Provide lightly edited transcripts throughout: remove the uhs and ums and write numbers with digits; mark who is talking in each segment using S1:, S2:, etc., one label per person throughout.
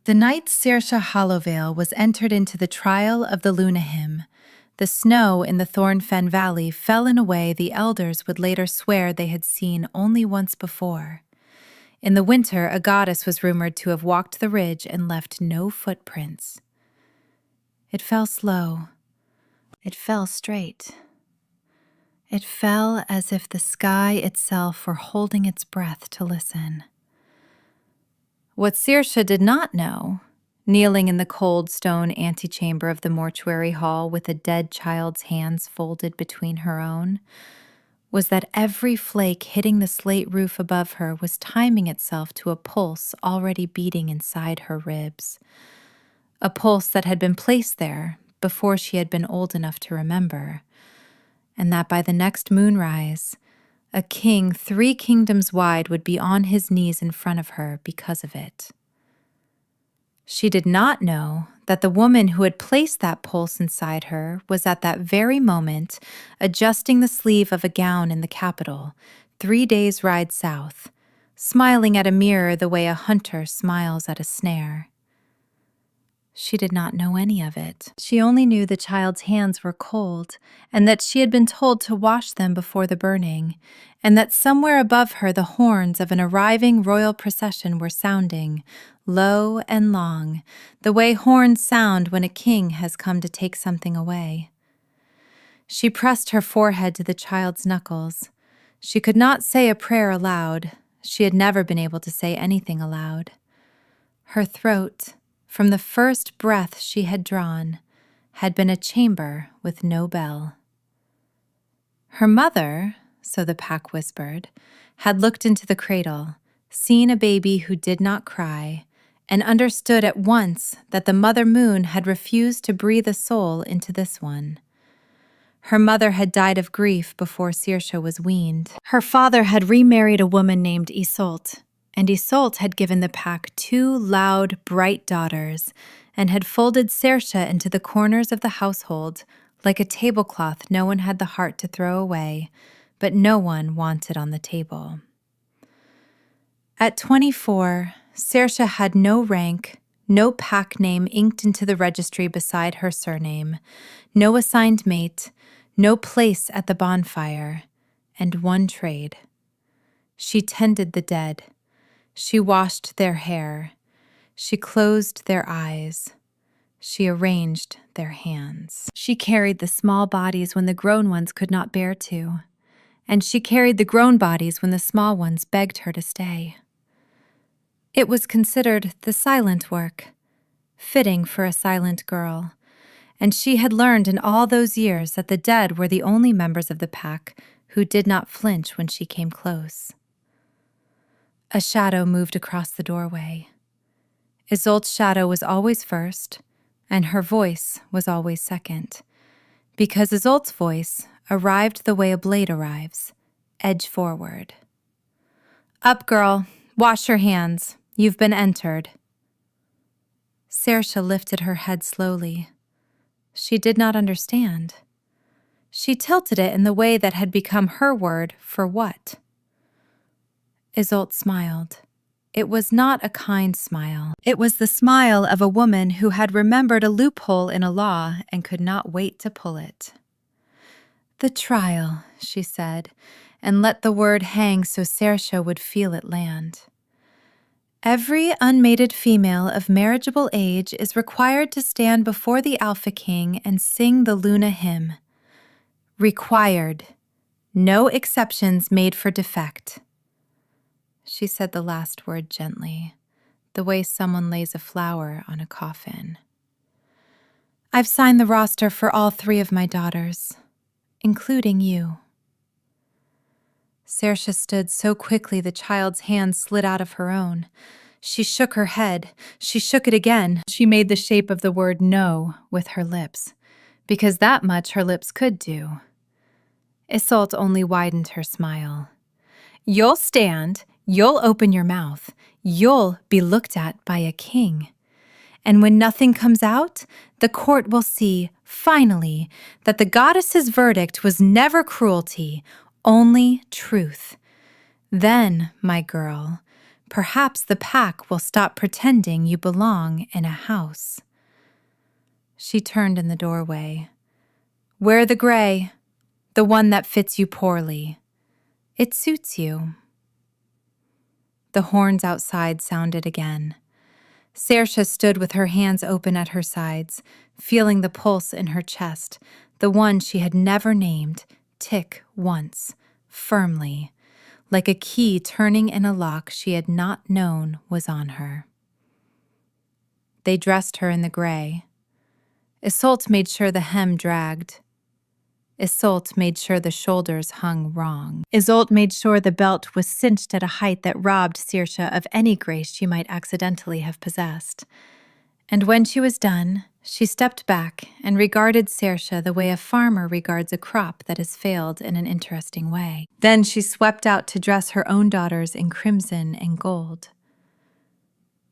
S1: The night Sersa Hollowail was entered into the trial of the Lunahim, the snow in the Thornfen Valley fell in a way the elders would later swear they had seen only once before. In the winter, a goddess was rumored to have walked the ridge and left no footprints. It fell slow. It fell straight. It fell as if the sky itself were holding its breath to listen. What Sersa did not know, kneeling in the cold stone antechamber of the mortuary hall with a dead child's hands folded between her own, was that every flake hitting the slate roof above her was timing itself to a pulse already beating inside her ribs. A pulse that had been placed there before she had been old enough to remember, and that by the next moonrise, a king 3 kingdoms wide would be on his knees in front of her because of it. She did not know that the woman who had placed that pulse inside her was at that very moment adjusting the sleeve of a gown in the capital, 3 days' ride south, smiling at a mirror the way a hunter smiles at a snare. She did not know any of it. She only knew the child's hands were cold, and that she had been told to wash them before the burning, and that somewhere above her the horns of an arriving royal procession were sounding, low and long, the way horns sound when a king has come to take something away. She pressed her forehead to the child's knuckles. She could not say a prayer aloud. She had never been able to say anything aloud. Her throat, from the first breath she had drawn, had been a chamber with no bell. Her mother, so the pack whispered, had looked into the cradle, seen a baby who did not cry, and understood at once that the mother moon had refused to breathe a soul into this one. Her mother had died of grief before Sersa was weaned. Her father had remarried a woman named Iseult, and Iseult had given the pack 2 loud, bright daughters, and had folded Sersa into the corners of the household, like a tablecloth no one had the heart to throw away, but no one wanted on the table. At 24, Sersa had no rank, no pack name inked into the registry beside her surname, no assigned mate, no place at the bonfire, and one trade. She tended the dead. She washed their hair. She closed their eyes. She arranged their hands. She carried the small bodies when the grown ones could not bear to, and she carried the grown bodies when the small ones begged her to stay. It was considered the silent work, fitting for a silent girl, and she had learned in all those years that the dead were the only members of the pack who did not flinch when she came close. A shadow moved across the doorway. Iseult's shadow was always first, and her voice was always second, because Iseult's voice arrived the way a blade arrives, edge forward. "Up, girl. Wash your hands. You've been entered." Sersa lifted her head slowly. She did not understand. She tilted it in the way that had become her word for what? Iseult smiled. It was not a kind smile. It was the smile of a woman who had remembered a loophole in a law and could not wait to pull it. "The trial," she said, and let the word hang so Sersa would feel it land. "Every unmated female of marriageable age is required to stand before the Alpha King and sing the Luna hymn. Required. No exceptions made for defect." She said the last word gently, the way someone lays a flower on a coffin. "I've signed the roster for all 3 of my daughters, including you." Sersa stood so quickly the child's hand slid out of her own. She shook her head. She shook it again. She made the shape of the word no with her lips, because that much her lips could do. Iseult only widened her smile. "You'll stand. You'll open your mouth. You'll be looked at by a king. And when nothing comes out, the court will see, finally, that the goddess's verdict was never cruelty, only truth. Then, my girl, Perhaps the pack will stop pretending you belong in a house. She turned in the doorway. Wear the gray, the one that fits you poorly. It suits you. The horns outside sounded again. Sersa stood with her hands open at her sides, feeling the pulse in her chest, the one she had never named, tick once, firmly, like a key turning in a lock she had not known was on her. They dressed her in the gray. Isolde made sure the hem dragged. Isolde made sure the shoulders hung wrong. Isolde made sure the belt was cinched at a height that robbed Sersa of any grace she might accidentally have possessed. And when she was done, she stepped back and regarded Sersa the way a farmer regards a crop that has failed in an interesting way. Then she swept out to dress her own daughters in crimson and gold.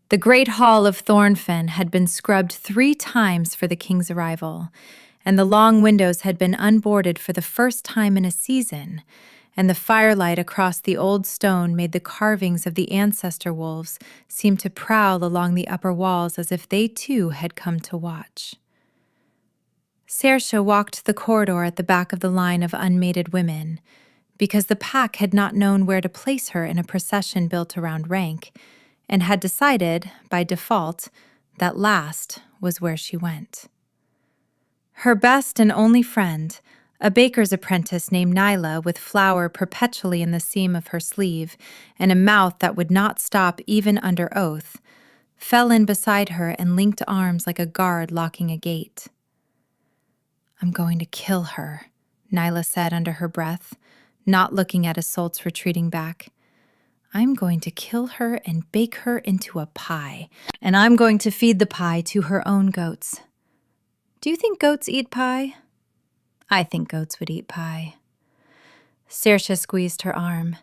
S1: The great hall of Thornfen had been scrubbed 3 times for the king's arrival, and the long windows had been unboarded for the first time in a season, and the firelight across the old stone made the carvings of the ancestor wolves seem to prowl along the upper walls as if they too had come to watch. Sersa walked the corridor at the back of the line of unmated women, because the pack had not known where to place her in a procession built around rank, and had decided, by default, that last was where she went. Her best and only friend, a baker's apprentice named Nyla with flour perpetually in the seam of her sleeve and a mouth that would not stop even under oath, fell in beside her and linked arms like a guard locking a gate. "I'm going to kill her," Nyla said under her breath, not looking at Isolde's retreating back. "I'm going to kill her and bake her into a pie, and I'm going to feed the pie to her own goats. Do you think goats eat pie? I think goats would eat pie." Sersa squeezed her arm.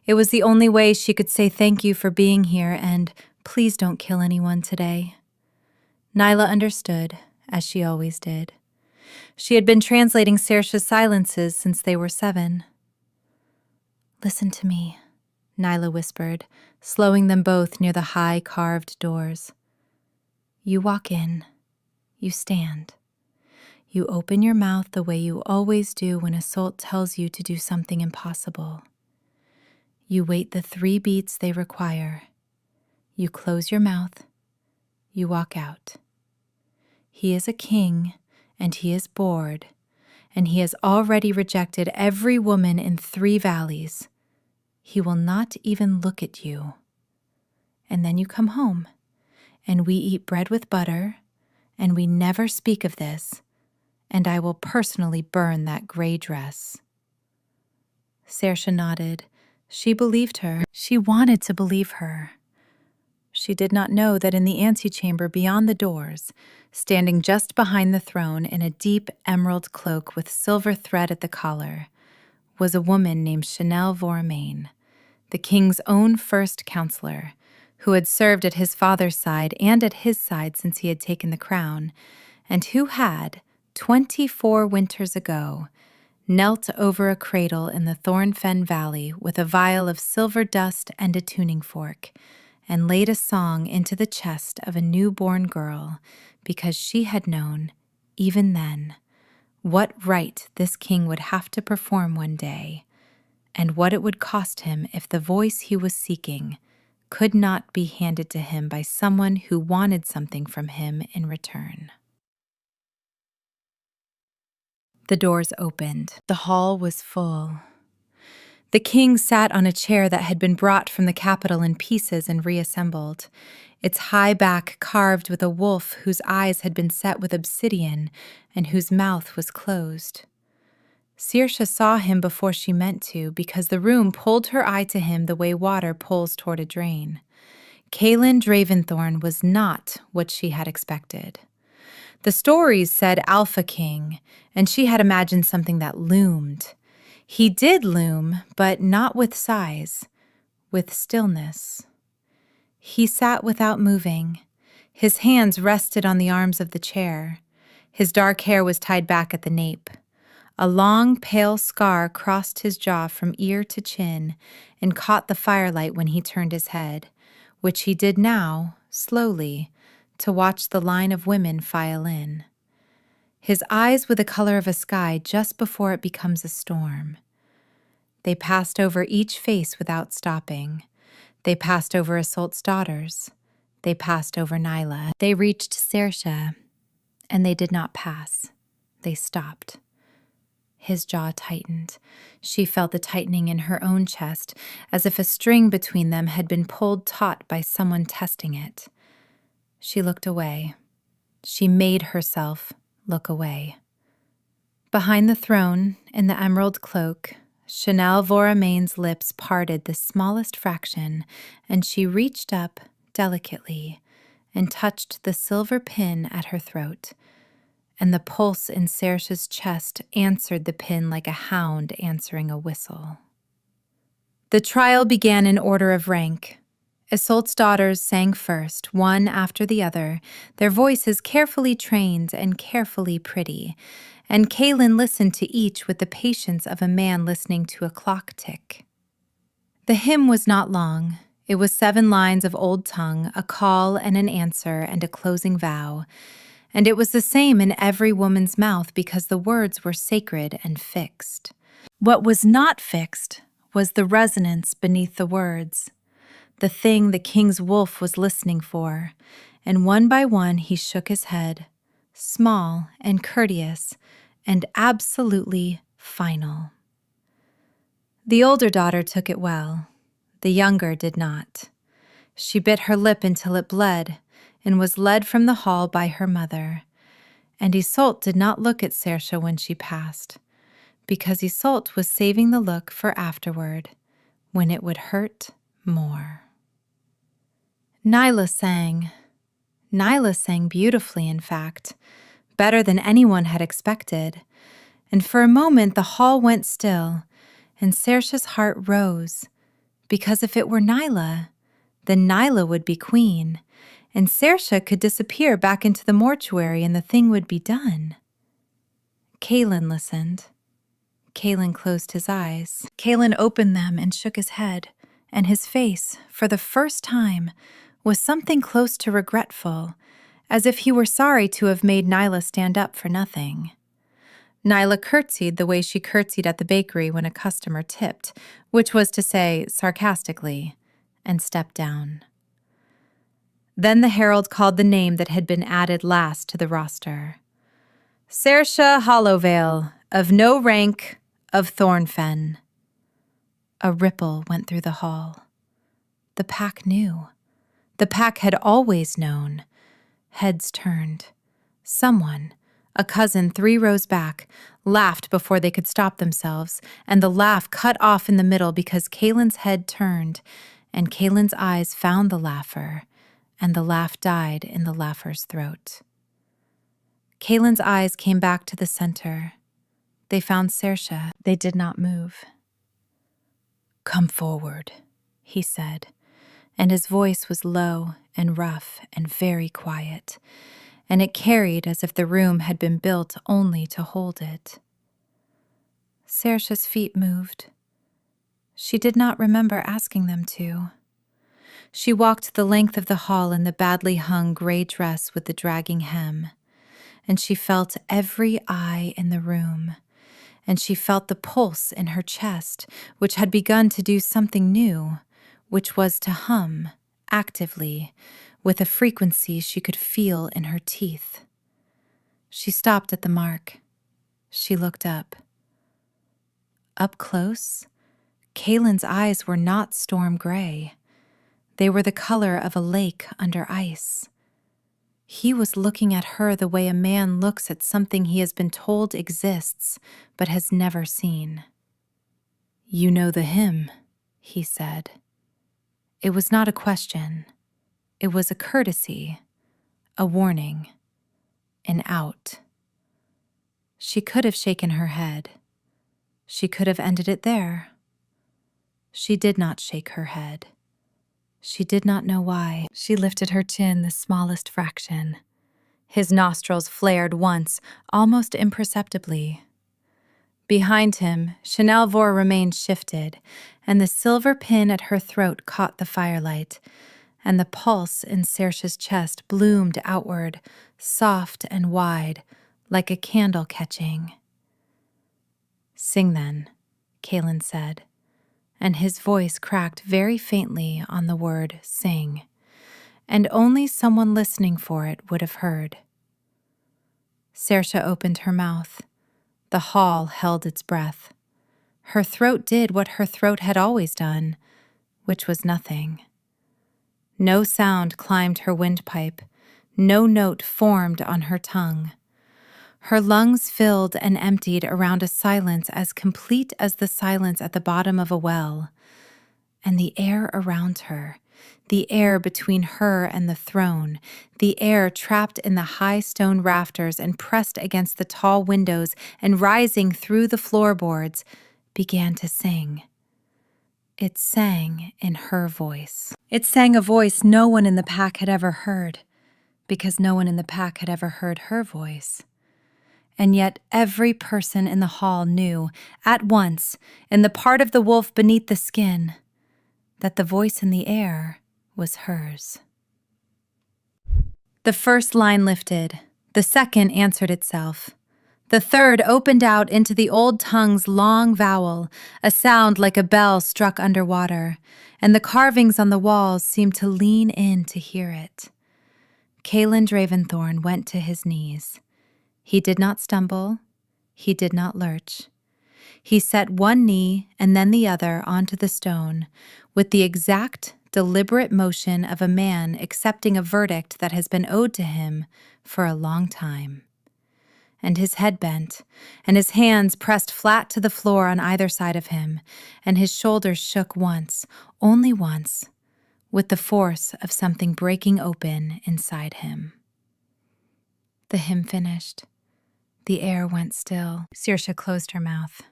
S1: It was the only way she could say thank you for being here and please don't kill anyone today. Nyla understood, as she always did. She had been translating Sersa's silences since they were 7. "Listen to me," Nyla whispered, slowing them both near the high carved doors. "You walk in. You stand. You open your mouth the way you always do when Isolde tells you to do something impossible. You wait the 3 beats they require. You close your mouth. You walk out. He is a king, and he is bored, and he has already rejected every woman in 3 valleys. He will not even look at you. And then you come home, and we eat bread with butter, and we never speak of this, and I will personally burn that gray dress." Sersa nodded. She believed her. She wanted to believe her. She did not know that in the antechamber beyond the doors, standing just behind the throne in a deep emerald cloak with silver thread at the collar, was a woman named Chanel Vormain, the king's own first counselor, who had served at his father's side and at his side since he had taken the crown, and who had, 24 winters ago, knelt over a cradle in the Thornfen Valley with a vial of silver dust and a tuning fork, and laid a song into the chest of a newborn girl because she had known, even then, what rite this king would have to perform one day, and what it would cost him if the voice he was seeking could not be handed to him by someone who wanted something from him in return. The doors opened. The hall was full. The king sat on a chair that had been brought from the capital in pieces and reassembled, its high back carved with a wolf whose eyes had been set with obsidian and whose mouth was closed. Sersa saw him before she meant to, because the room pulled her eye to him the way water pulls toward a drain. Kalin Draventhorn was not what she had expected. The stories said Alpha King, and she had imagined something that loomed. He did loom, but not with size, with stillness. He sat without moving. His hands rested on the arms of the chair. His dark hair was tied back at the nape. A long, pale scar crossed his jaw from ear to chin and caught the firelight when he turned his head, which he did now, slowly, to watch the line of women file in. His eyes were the color of a sky just before it becomes a storm. They passed over each face without stopping. They passed over Isolt's daughters. They passed over Nyla. They reached Sersa, and they did not pass. They stopped. His jaw tightened. She felt the tightening in her own chest, as if a string between them had been pulled taut by someone testing it. She looked away. She made herself look away. Behind the throne, in the emerald cloak, Chanel Voramain's lips parted the smallest fraction, and she reached up delicately and touched the silver pin at her throat. And the pulse in Sersa's chest answered the pin like a hound answering a whistle. The trial began in order of rank. Isolt's daughters sang first, one after the other, their voices carefully trained and carefully pretty, and Kalin listened to each with the patience of a man listening to a clock tick. The hymn was not long. It was 7 lines of old tongue, a call and an answer and a closing vow, and it was the same in every woman's mouth because the words were sacred and fixed. What was not fixed was the resonance beneath the words, the thing the king's wolf was listening for, and one by one he shook his head, small and courteous and absolutely final. The older daughter took it well. The younger did not. She bit her lip until it bled and was led from the hall by her mother. And Isolt did not look at Sersa when she passed, because Isolt was saving the look for afterward, when it would hurt more. Nyla sang. Nyla sang beautifully, in fact, better than anyone had expected. And for a moment the hall went still, and Sersa's heart rose, because if it were Nyla, then Nyla would be queen, and Sersa could disappear back into the mortuary and the thing would be done. Kalin listened. Kalin closed his eyes. Kalin opened them and shook his head, and his face, for the first time, was something close to regretful, as if he were sorry to have made Nyla stand up for nothing. Nyla curtsied the way she curtsied at the bakery when a customer tipped, which was to say, sarcastically, and stepped down. Then the herald called the name that had been added last to the roster. Sersa Hollowail, of no rank, of Thornfen. A ripple went through the hall. The pack knew. The pack had always known. Heads turned. Someone, a cousin 3 rows back, laughed before they could stop themselves, and the laugh cut off in the middle because Kalin's head turned, and Kalin's eyes found the laugher, and the laugh died in the laugher's throat. Kalin's eyes came back to the center. They found Sersa. They did not move. "Come forward," he said, and his voice was low and rough and very quiet, and it carried as if the room had been built only to hold it. Sersa's feet moved. She did not remember asking them to. She walked the length of the hall in the badly hung gray dress with the dragging hem, and she felt every eye in the room, and she felt the pulse in her chest, which had begun to do something new, which was to hum, actively, with a frequency she could feel in her teeth. She stopped at the mark. She looked up. Up close, Kalin's eyes were not storm gray. They were the color of a lake under ice. He was looking at her the way a man looks at something he has been told exists but has never seen. "You know the hymn," he said. It was not a question. It was a courtesy, a warning, an out. She could have shaken her head. She could have ended it there. She did not shake her head. She did not know why. She lifted her chin the smallest fraction. His nostrils flared once, almost imperceptibly. Behind him, Chanel Voramain shifted, and the silver pin at her throat caught the firelight, and the pulse in Sersa's chest bloomed outward, soft and wide, like a candle catching. "Sing then," Kalin said, and his voice cracked very faintly on the word sing, and only someone listening for it would have heard. Sersa opened her mouth. The hall held its breath. Her throat did what her throat had always done, which was nothing. No sound climbed her windpipe. No note formed on her tongue. Her lungs filled and emptied around a silence as complete as the silence at the bottom of a well. And the air around her, the air between her and the throne, the air trapped in the high stone rafters and pressed against the tall windows and rising through the floorboards, began to sing. It sang in her voice. It sang a voice no one in the pack had ever heard, because no one in the pack had ever heard her voice. And yet every person in the hall knew, at once, in the part of the wolf beneath the skin, that the voice in the air was hers. The first line lifted. The second answered itself. The third opened out into the old tongue's long vowel, a sound like a bell struck underwater, and the carvings on the walls seemed to lean in to hear it. Kalin Draventhorn went to his knees. He did not stumble. He did not lurch. He set one knee and then the other onto the stone, with the exact, deliberate motion of a man accepting a verdict that has been owed to him for a long time. And his head bent, and his hands pressed flat to the floor on either side of him, and his shoulders shook once, only once, with the force of something breaking open inside him. The hymn finished. The air went still. Sersa closed her mouth.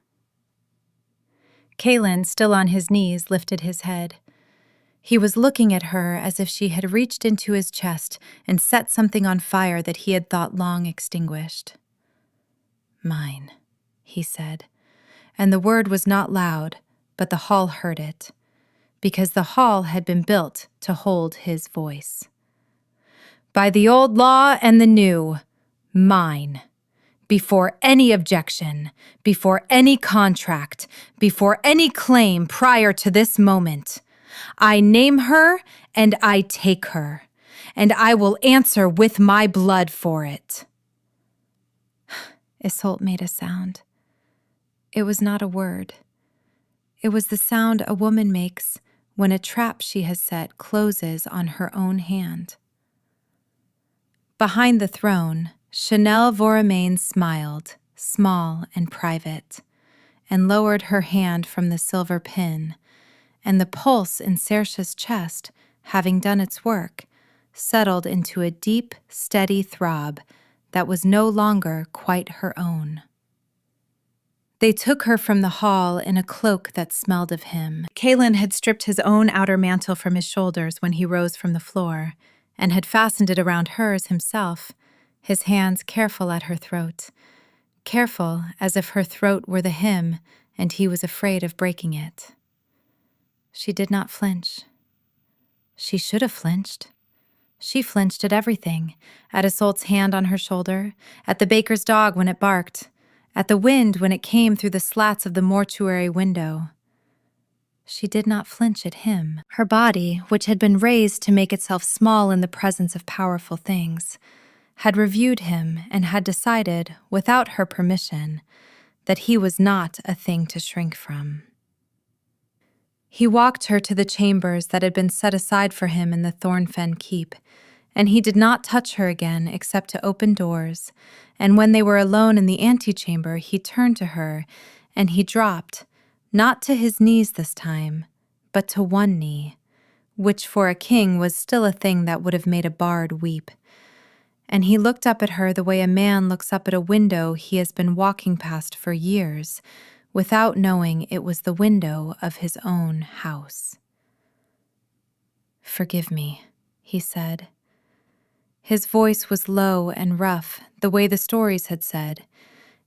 S1: Kalin, still on his knees, lifted his head. He was looking at her as if she had reached into his chest and set something on fire that he had thought long extinguished. "Mine," he said, and the word was not loud, but the hall heard it, because the hall had been built to hold his voice. "By the old law and the new, mine. Before any objection, before any contract, before any claim prior to this moment, I name her and I take her, and I will answer with my blood for it." Isolde made a sound. It was not a word. It was the sound a woman makes when a trap she has set closes on her own hand. Behind the throne, Chanel Voramain smiled, small and private, and lowered her hand from the silver pin, and the pulse in Sersa's chest, having done its work, settled into a deep, steady throb that was no longer quite her own. They took her from the hall in a cloak that smelled of him. Kalin had stripped his own outer mantle from his shoulders when he rose from the floor, and had fastened it around hers himself, his hands careful at her throat, careful as if her throat were the hymn and he was afraid of breaking it. She did not flinch. She should have flinched. She flinched at everything, at Isolde's hand on her shoulder, at the baker's dog when it barked, at the wind when it came through the slats of the mortuary window. She did not flinch at him. Her body, which had been raised to make itself small in the presence of powerful things, had reviewed him and had decided, without her permission, that he was not a thing to shrink from. He walked her to the chambers that had been set aside for him in the Thornfen Keep, and he did not touch her again except to open doors, and when they were alone in the antechamber, he turned to her, and he dropped, not to his knees this time, but to one knee, which for a king was still a thing that would have made a bard weep. And he looked up at her the way a man looks up at a window he has been walking past for years, without knowing it was the window of his own house. "Forgive me," he said. His voice was low and rough, the way the stories had said,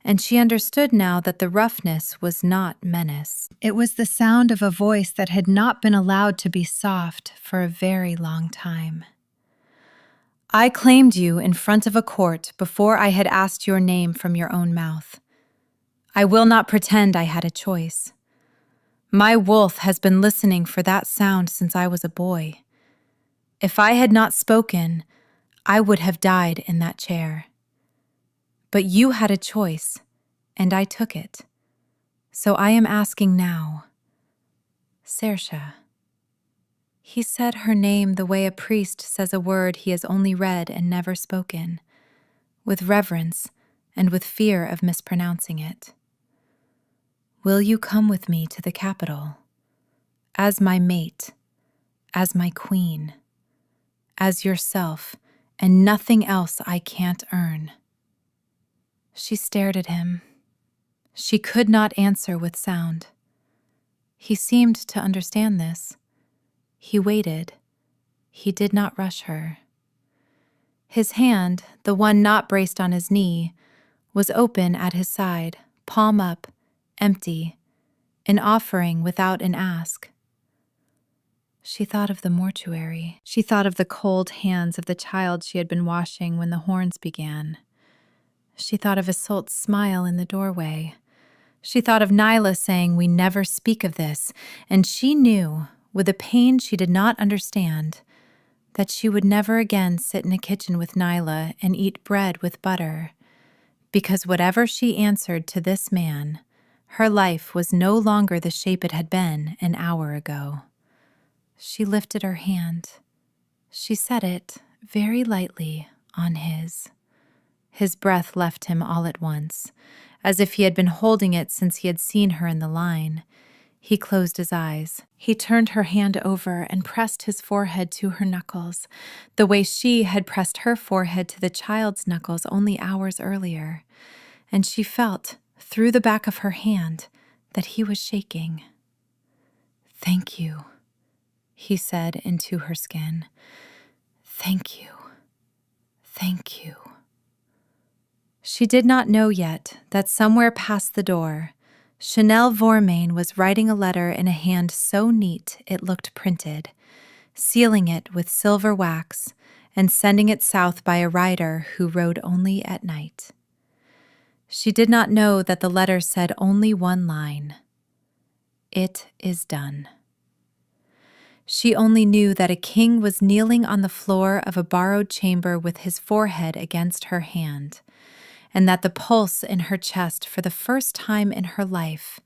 S1: and she understood now that the roughness was not menace. It was the sound of a voice that had not been allowed to be soft for a very long time. I claimed you in front of a court before I had asked your name from your own mouth. I will not pretend I had a choice. My wolf has been listening for that sound since I was a boy. If I had not spoken, I would have died in that chair. But you had a choice, and I took it. So I am asking now, Sersa. He said her name the way a priest says a word he has only read and never spoken, with reverence and with fear of mispronouncing it. Will you come with me to the capital? As my mate, as my queen, as yourself, and nothing else I can't earn. She stared at him. She could not answer with sound. He seemed to understand this. He waited. He did not rush her. His hand, the one not braced on his knee, was open at his side, palm up, empty, an offering without an ask. She thought of the mortuary. She thought of the cold hands of the child she had been washing when the horns began. She thought of Isolt's smile in the doorway. She thought of Nyla saying, "We never speak of this," and she knew, with a pain she did not understand, that she would never again sit in a kitchen with Nyla and eat bread with butter, because whatever she answered to this man, her life was no longer the shape it had been an hour ago. She lifted her hand. She set it, very lightly, on his. His breath left him all at once, as if he had been holding it since he had seen her in the line. He closed his eyes. He turned her hand over and pressed his forehead to her knuckles, the way she had pressed her forehead to the child's knuckles only hours earlier. And she felt, through the back of her hand, that he was shaking. "Thank you," he said into her skin. "Thank you. Thank you." She did not know yet that somewhere past the door, Chanel Vormain was writing a letter in a hand so neat it looked printed, sealing it with silver wax and sending it south by a rider who rode only at night. She did not know that the letter said only one line: "It is done." She only knew that a king was kneeling on the floor of a borrowed chamber with his forehead against her hand, and that the pulse in her chest for the first time in her life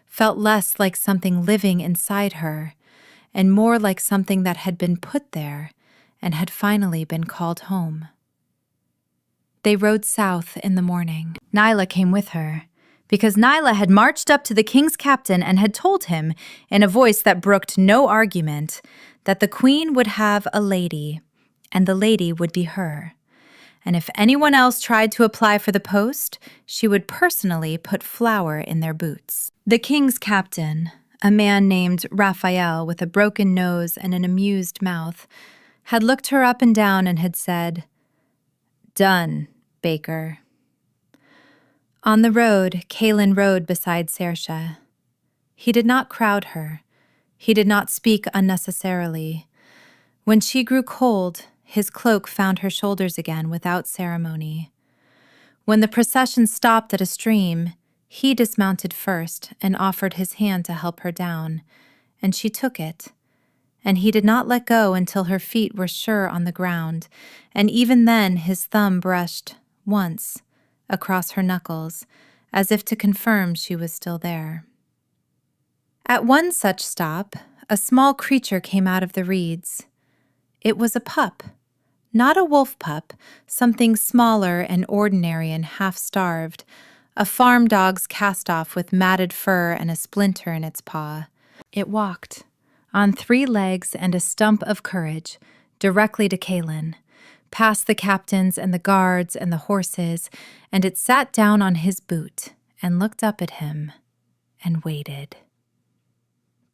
S1: felt less like something living inside her and more like something that had been put there and had finally been called home. They rode south in the morning. Nyla came with her, because Nyla had marched up to the king's captain and had told him, in a voice that brooked no argument, that the queen would have a lady, and the lady would be her. And if anyone else tried to apply for the post, she would personally put flour in their boots. The king's captain, a man named Raphael with a broken nose and an amused mouth, had looked her up and down and had said, "Done, Baker." On the road, Kalin rode beside Sersa. He did not crowd her. He did not speak unnecessarily. When she grew cold, his cloak found her shoulders again without ceremony. When the procession stopped at a stream, he dismounted first and offered his hand to help her down, and she took it. And he did not let go until her feet were sure on the ground, and even then his thumb brushed, once, across her knuckles, as if to confirm she was still there. At one such stop, a small creature came out of the reeds. It was a pup. Not a wolf pup, something smaller and ordinary and half-starved, a farm dog's cast-off with matted fur and a splinter in its paw. It walked, on 3 legs and a stump of courage, directly to Kalin, past the captains and the guards and the horses, and it sat down on his boot and looked up at him and waited.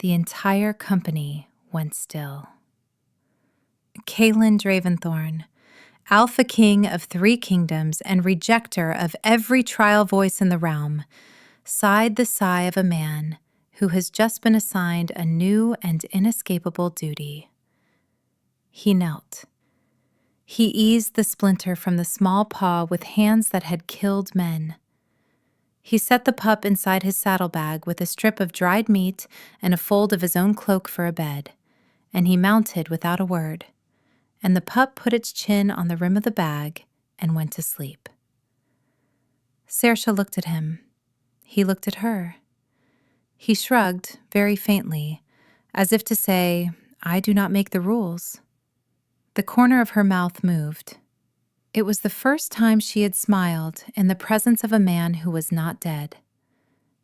S1: The entire company went still. Kalin Draventhorn, Alpha king of 3 kingdoms and rejecter of every trial voice in the realm, sighed the sigh of a man who has just been assigned a new and inescapable duty. He knelt. He eased the splinter from the small paw with hands that had killed men. He set the pup inside his saddlebag with a strip of dried meat and a fold of his own cloak for a bed, and he mounted without a word, and the pup put its chin on the rim of the bag and went to sleep. Sersa looked at him. He looked at her. He shrugged very faintly, as if to say, "I do not make the rules." The corner of her mouth moved. It was the first time she had smiled in the presence of a man who was not dead.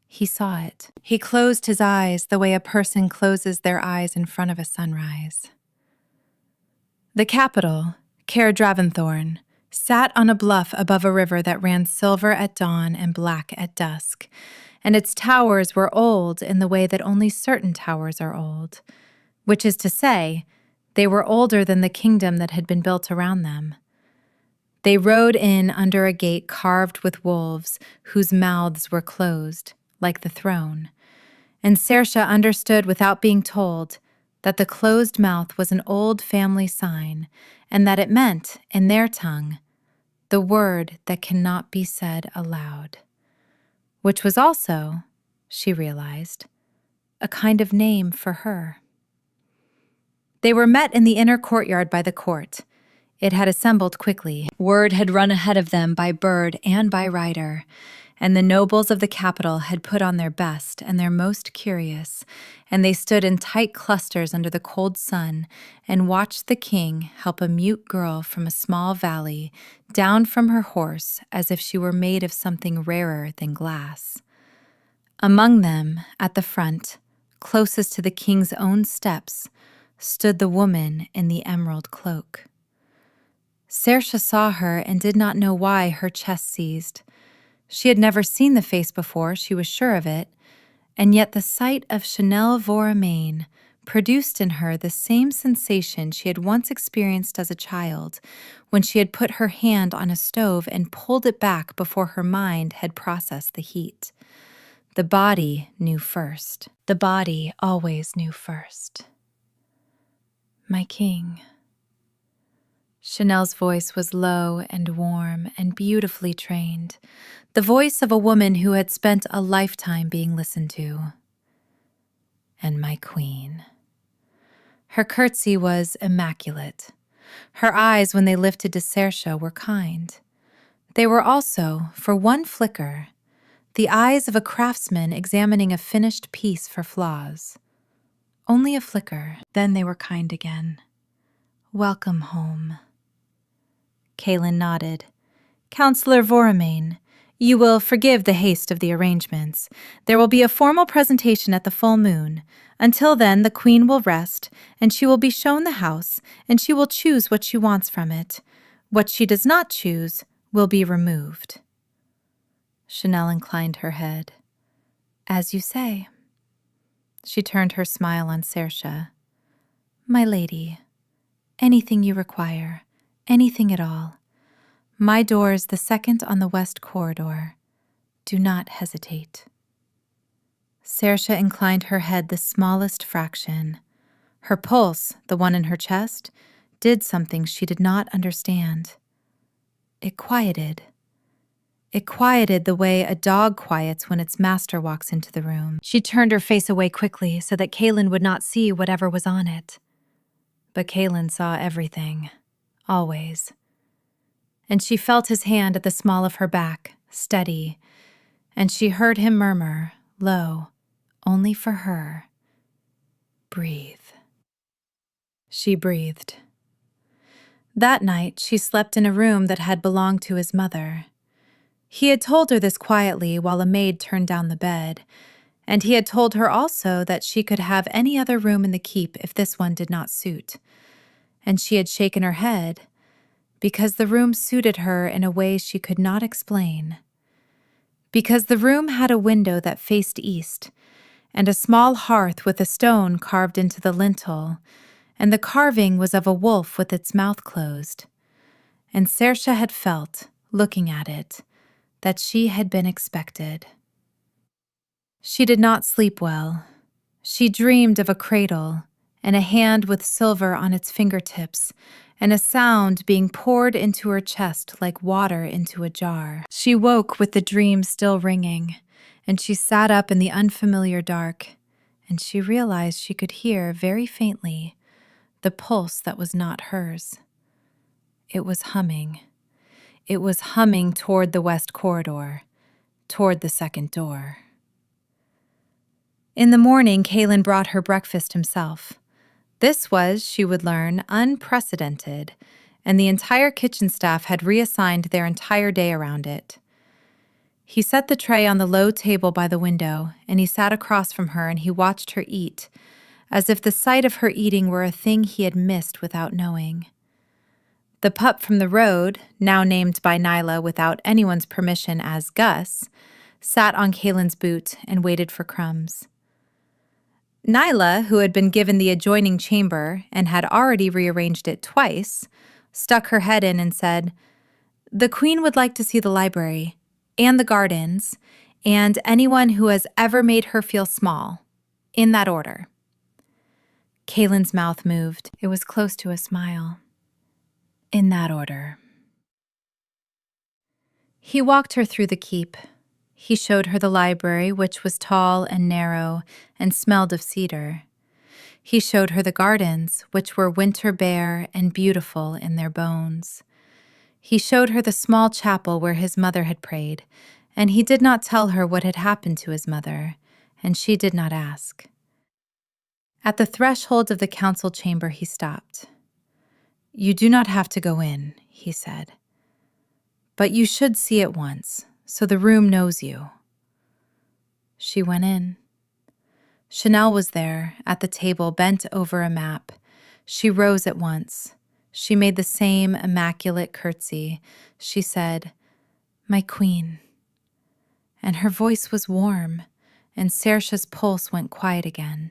S1: He saw it. He closed his eyes the way a person closes their eyes in front of a sunrise. The capital, Caer Draventhorn, sat on a bluff above a river that ran silver at dawn and black at dusk, and its towers were old in the way that only certain towers are old, which is to say, they were older than the kingdom that had been built around them. They rode in under a gate carved with wolves, whose mouths were closed, like the throne, and Sersa understood without being told that the closed mouth was an old family sign, and that it meant, in their tongue, the word that cannot be said aloud, which was also, she realized, a kind of name for her. They were met in the inner courtyard by the court. It had assembled quickly. Word had run ahead of them by bird and by rider, and the nobles of the capital had put on their best and their most curious, and they stood in tight clusters under the cold sun and watched the king help a mute girl from a small valley down from her horse as if she were made of something rarer than glass. Among them, at the front, closest to the king's own steps, stood the woman in the emerald cloak. Sersa saw her and did not know why her chest seized. She had never seen the face before, she was sure of it, and yet the sight of Chanel Voramain produced in her the same sensation she had once experienced as a child, when she had put her hand on a stove and pulled it back before her mind had processed the heat. The body knew first. The body always knew first. "My king." Chanel's voice was low and warm and beautifully trained, the voice of a woman who had spent a lifetime being listened to. "And my queen." Her curtsy was immaculate. Her eyes, when they lifted to Sersa, were kind. They were also, for one flicker, the eyes of a craftsman examining a finished piece for flaws. Only a flicker, then they were kind again. "Welcome home." Kalin nodded. "Counselor Voramain, you will forgive the haste of the arrangements. There will be a formal presentation at the full moon. Until then, the queen will rest, and she will be shown the house, and she will choose what she wants from it. What she does not choose will be removed." Chanel inclined her head. "As you say." She turned her smile on Sersa. "My lady, anything you require, anything at all. My door is the second on the west corridor. Do not hesitate." Sersa inclined her head the smallest fraction. Her pulse, the one in her chest, did something she did not understand. It quieted. It quieted the way a dog quiets when its master walks into the room. She turned her face away quickly so that Kalin would not see whatever was on it. But Kalin saw everything, always. And she felt his hand at the small of her back, steady, and she heard him murmur, low, only for her, "Breathe." She breathed. That night, she slept in a room that had belonged to his mother. He had told her this quietly while a maid turned down the bed, and he had told her also that she could have any other room in the keep if this one did not suit. And she had shaken her head, because the room suited her in a way she could not explain. Because the room had a window that faced east, and a small hearth with a stone carved into the lintel, and the carving was of a wolf with its mouth closed. and Sersa had felt, looking at it, that she had been expected. She did not sleep well. She dreamed of a cradle, and a hand with silver on its fingertips, and a sound being poured into her chest like water into a jar. She woke with the dream still ringing, and she sat up in the unfamiliar dark, and she realized she could hear very faintly the pulse that was not hers. It was humming. It was humming toward the west corridor, toward the second door. In the morning, Kalin brought her breakfast himself. This was, she would learn, unprecedented, and the entire kitchen staff had reassigned their entire day around it. He set the tray on the low table by the window, and he sat across from her and he watched her eat, as if the sight of her eating were a thing he had missed without knowing. The pup from the road, now named by Nyla without anyone's permission as Gus, sat on Kalin's boot and waited for crumbs. Nyla, who had been given the adjoining chamber and had already rearranged it twice, stuck her head in and said, "The Queen would like to see the library, and the gardens, and anyone who has ever made her feel small, in that order." Kalin's mouth moved. It was close to a smile. "In that order." He walked her through the keep. He showed her the library, which was tall and narrow and smelled of cedar. He showed her the gardens, which were winter bare and beautiful in their bones. He showed her the small chapel where his mother had prayed, and he did not tell her what had happened to his mother, and she did not ask. At the threshold of the council chamber, he stopped. "You do not have to go in," he said, "but you should see it once, so the room knows you." She went in. Chanel was there, at the table, bent over a map. She rose at once. She made the same immaculate curtsy. She said, "My queen." And her voice was warm, and Sersa's pulse went quiet again.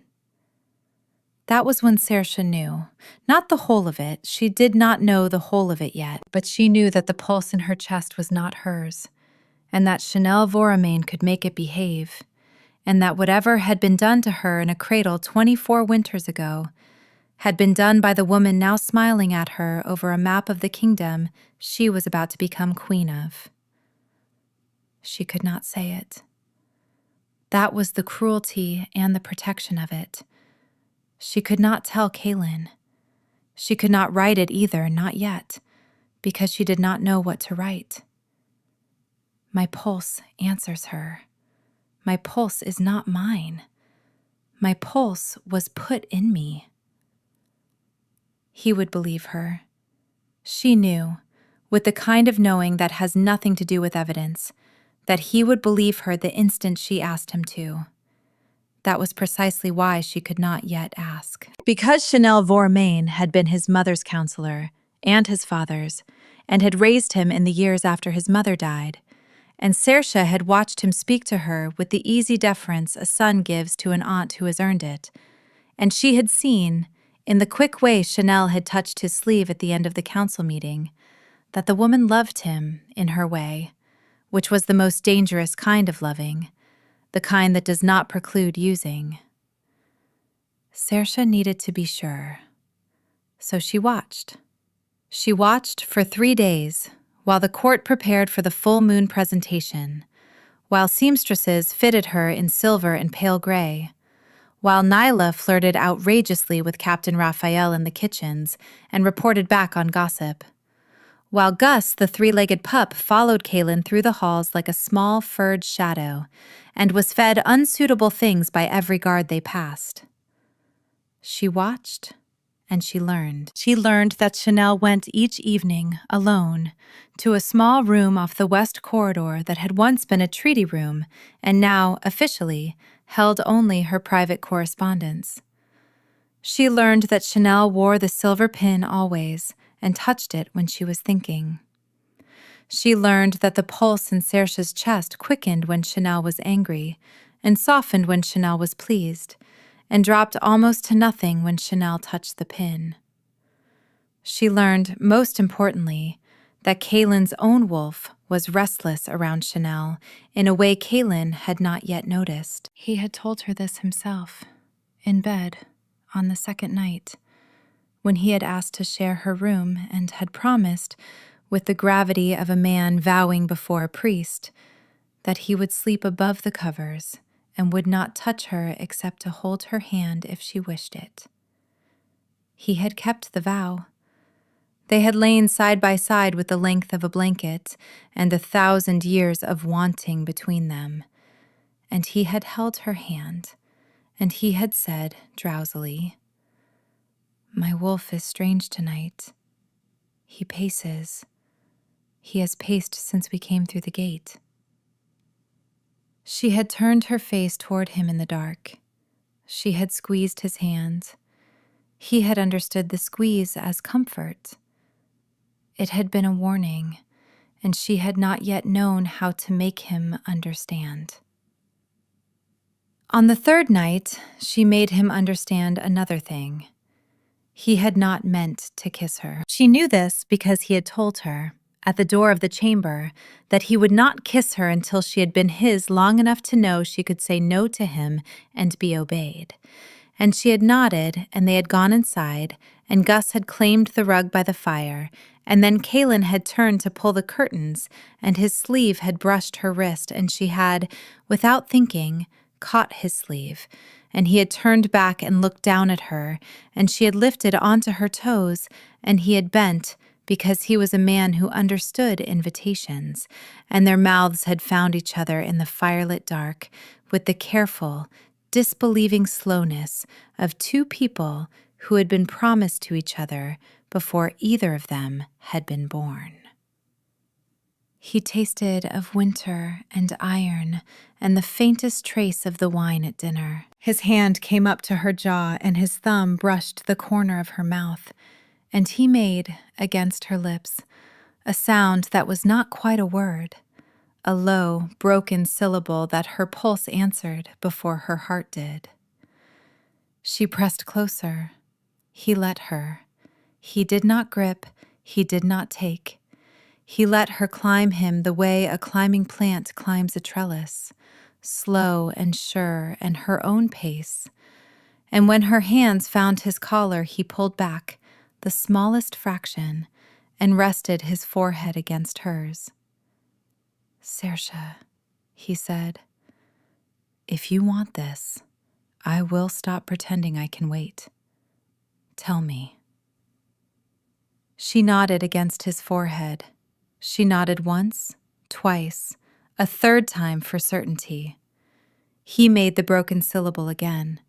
S1: That was when Sersa knew. Not the whole of it. She did not know the whole of it yet, but she knew that the pulse in her chest was not hers, and that Chanel Voramain could make it behave, and that whatever had been done to her in a cradle 24 winters ago had been done by the woman now smiling at her over a map of the kingdom she was about to become queen of. She could not say it. That was the cruelty and the protection of it. She could not tell Kalin. She could not write it either, not yet, because she did not know what to write. My pulse answers her. My pulse is not mine. My pulse was put in me. He would believe her. She knew, with the kind of knowing that has nothing to do with evidence, that he would believe her the instant she asked him to. That was precisely why she could not yet ask. Because Chanel Voramain had been his mother's counselor and his father's, and had raised him in the years after his mother died, and Sersa had watched him speak to her with the easy deference a son gives to an aunt who has earned it, and she had seen, in the quick way Chanel had touched his sleeve at the end of the council meeting, that the woman loved him in her way, which was the most dangerous kind of loving, the kind that does not preclude using. Sersa needed to be sure. So she watched. She watched for 3 days, while the court prepared for the full moon presentation, while seamstresses fitted her in silver and pale gray, while Nyla flirted outrageously with Captain Raphael in the kitchens and reported back on gossip, while Gus, the 3-legged pup, followed Kalin through the halls like a small furred shadow and was fed unsuitable things by every guard they passed. She watched and she learned. She learned that Chanel went each evening, alone, to a small room off the west corridor that had once been a treaty room and now, officially, held only her private correspondence. She learned that Chanel wore the silver pin always and touched it when she was thinking. She learned that the pulse in Sersa's chest quickened when Chanel was angry and softened when Chanel was pleased, and dropped almost to nothing when Chanel touched the pin. She learned, most importantly, that Kalin's own wolf was restless around Chanel in a way Kalin had not yet noticed. He had told her this himself, in bed, on the second night, when he had asked to share her room and had promised, with the gravity of a man vowing before a priest, that he would sleep above the covers and would not touch her except to hold her hand if she wished it. He had kept the vow. They had lain side by side with the length of a blanket and 1,000 years of wanting between them, and he had held her hand, and he had said drowsily, "My wolf is strange tonight. He paces. He has paced since we came through the gate." She had turned her face toward him in the dark. She had squeezed his hand. He had understood the squeeze as comfort. It had been a warning, and she had not yet known how to make him understand. On the third night, she made him understand another thing. He had not meant to kiss her. She knew this because he had told her, at the door of the chamber, that he would not kiss her until she had been his long enough to know she could say no to him and be obeyed. And she had nodded, and they had gone inside, and Gus had claimed the rug by the fire, and then Kalin had turned to pull the curtains, and his sleeve had brushed her wrist, and she had, without thinking, caught his sleeve, and he had turned back and looked down at her, and she had lifted onto her toes, and he had bent, because he was a man who understood invitations, and their mouths had found each other in the firelit dark with the careful, disbelieving slowness of two people who had been promised to each other before either of them had been born. He tasted of winter and iron and the faintest trace of the wine at dinner. His hand came up to her jaw and his thumb brushed the corner of her mouth, and he made, against her lips, a sound that was not quite a word, a low, broken syllable that her pulse answered before her heart did. She pressed closer. He let her. He did not grip. He did not take. He let her climb him the way a climbing plant climbs a trellis, slow and sure and her own pace. And when her hands found his collar, he pulled back, the smallest fraction, and rested his forehead against hers. "Sersa," he said, "if you want this, I will stop pretending I can wait. Tell me." She nodded against his forehead. She nodded once, twice, a third time for certainty. He made the broken syllable again.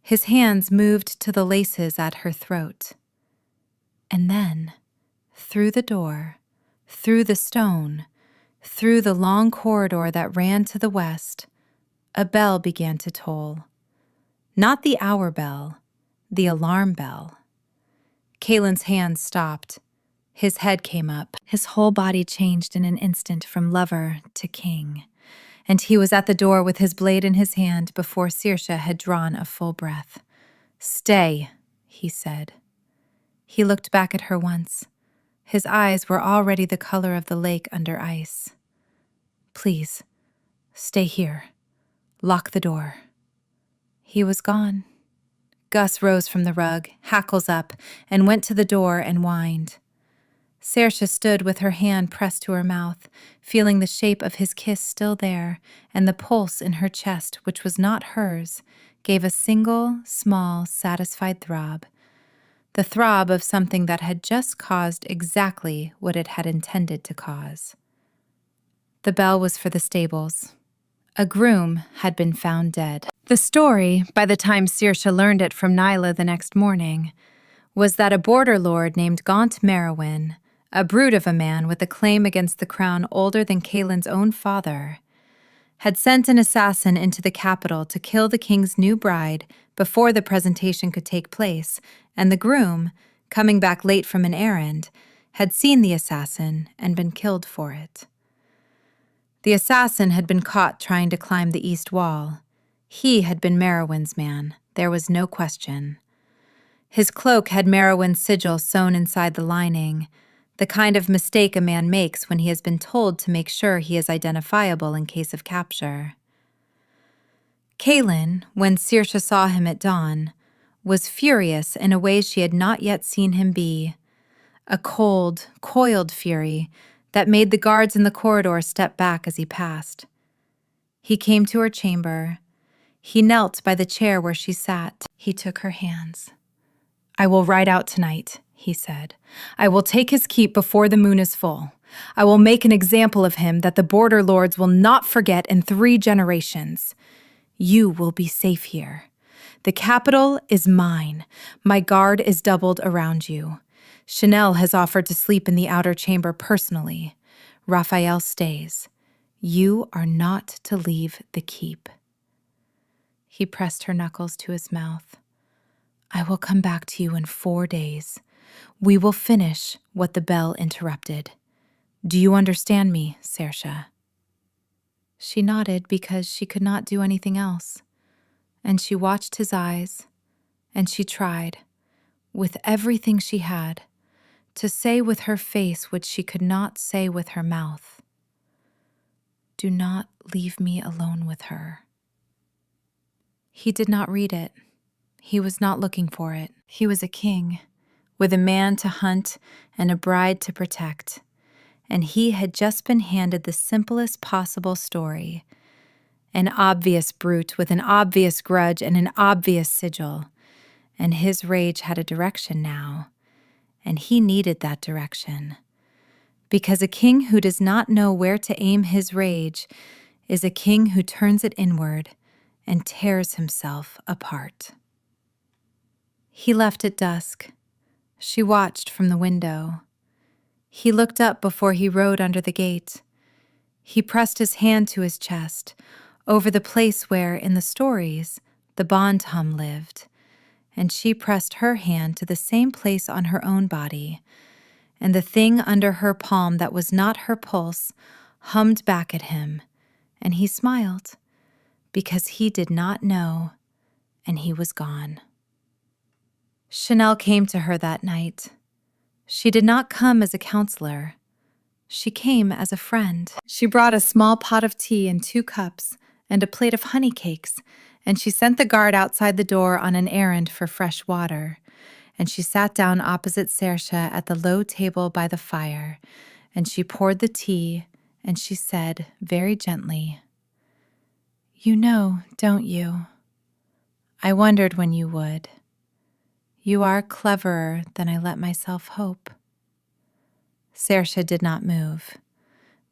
S1: His hands moved to the laces at her throat. And then, through the door, through the stone, through the long corridor that ran to the west, a bell began to toll. Not the hour bell, the alarm bell. Kalin's hands stopped. His head came up. His whole body changed in an instant from lover to king. And he was at the door with his blade in his hand before Sersa had drawn a full breath. "Stay," he said. He looked back at her once. His eyes were already the color of the lake under ice. "Please, stay here. Lock the door." He was gone. Gus rose from the rug, hackles up, and went to the door and whined. Sersa stood with her hand pressed to her mouth, feeling the shape of his kiss still there, and the pulse in her chest, which was not hers, gave a single, small, satisfied throb. The throb of something that had just caused exactly what it had intended to cause. The bell was for the stables. A groom had been found dead. The story, by the time Sersa learned it from Nyla the next morning, was that a border lord named Gaunt Merowyn, a brute of a man with a claim against the crown older than Kalin's own father, had sent an assassin into the capital to kill the king's new bride before the presentation could take place, and the groom, coming back late from an errand, had seen the assassin and been killed for it. The assassin had been caught trying to climb the east wall. He had been Merowyn's man, there was no question. His cloak had Merowyn's sigil sewn inside the lining, the kind of mistake a man makes when he has been told to make sure he is identifiable in case of capture. Kalin, when Sersa saw him at dawn, was furious in a way she had not yet seen him be, a cold, coiled fury that made the guards in the corridor step back as he passed. He came to her chamber. He knelt by the chair where she sat. He took her hands. "I will ride out tonight," he said. "I will take his keep before the moon is full. I will make an example of him that the border lords will not forget in 3 generations. You will be safe here. The capital is mine. My guard is doubled around you. Chanel has offered to sleep in the outer chamber personally. Raphael stays. You are not to leave the keep." He pressed her knuckles to his mouth. "I will come back to you in 4 days. We will finish what the bell interrupted. Do you understand me, Sersa?" She nodded because she could not do anything else, and she watched his eyes, and she tried, with everything she had, to say with her face what she could not say with her mouth. "Do not leave me alone with her." He did not read it. He was not looking for it. He was a king, with a man to hunt and a bride to protect, and he had just been handed the simplest possible story. An obvious brute with an obvious grudge and an obvious sigil, and his rage had a direction now, and he needed that direction. Because a king who does not know where to aim his rage is a king who turns it inward and tears himself apart. He left at dusk. She watched from the window. He looked up before he rode under the gate. He pressed his hand to his chest, over the place where, in the stories, the Bontum lived, and she pressed her hand to the same place on her own body, and the thing under her palm that was not her pulse hummed back at him, and he smiled, because he did not know, and he was gone. Chanel came to her that night. She did not come as a counselor. She came as a friend. She brought a small pot of tea and 2 cups and a plate of honey cakes, and she sent the guard outside the door on an errand for fresh water. And she sat down opposite Sersa at the low table by the fire, and she poured the tea, and she said very gently, "You know, don't you? I wondered when you would. You are cleverer than I let myself hope." Sersa did not move.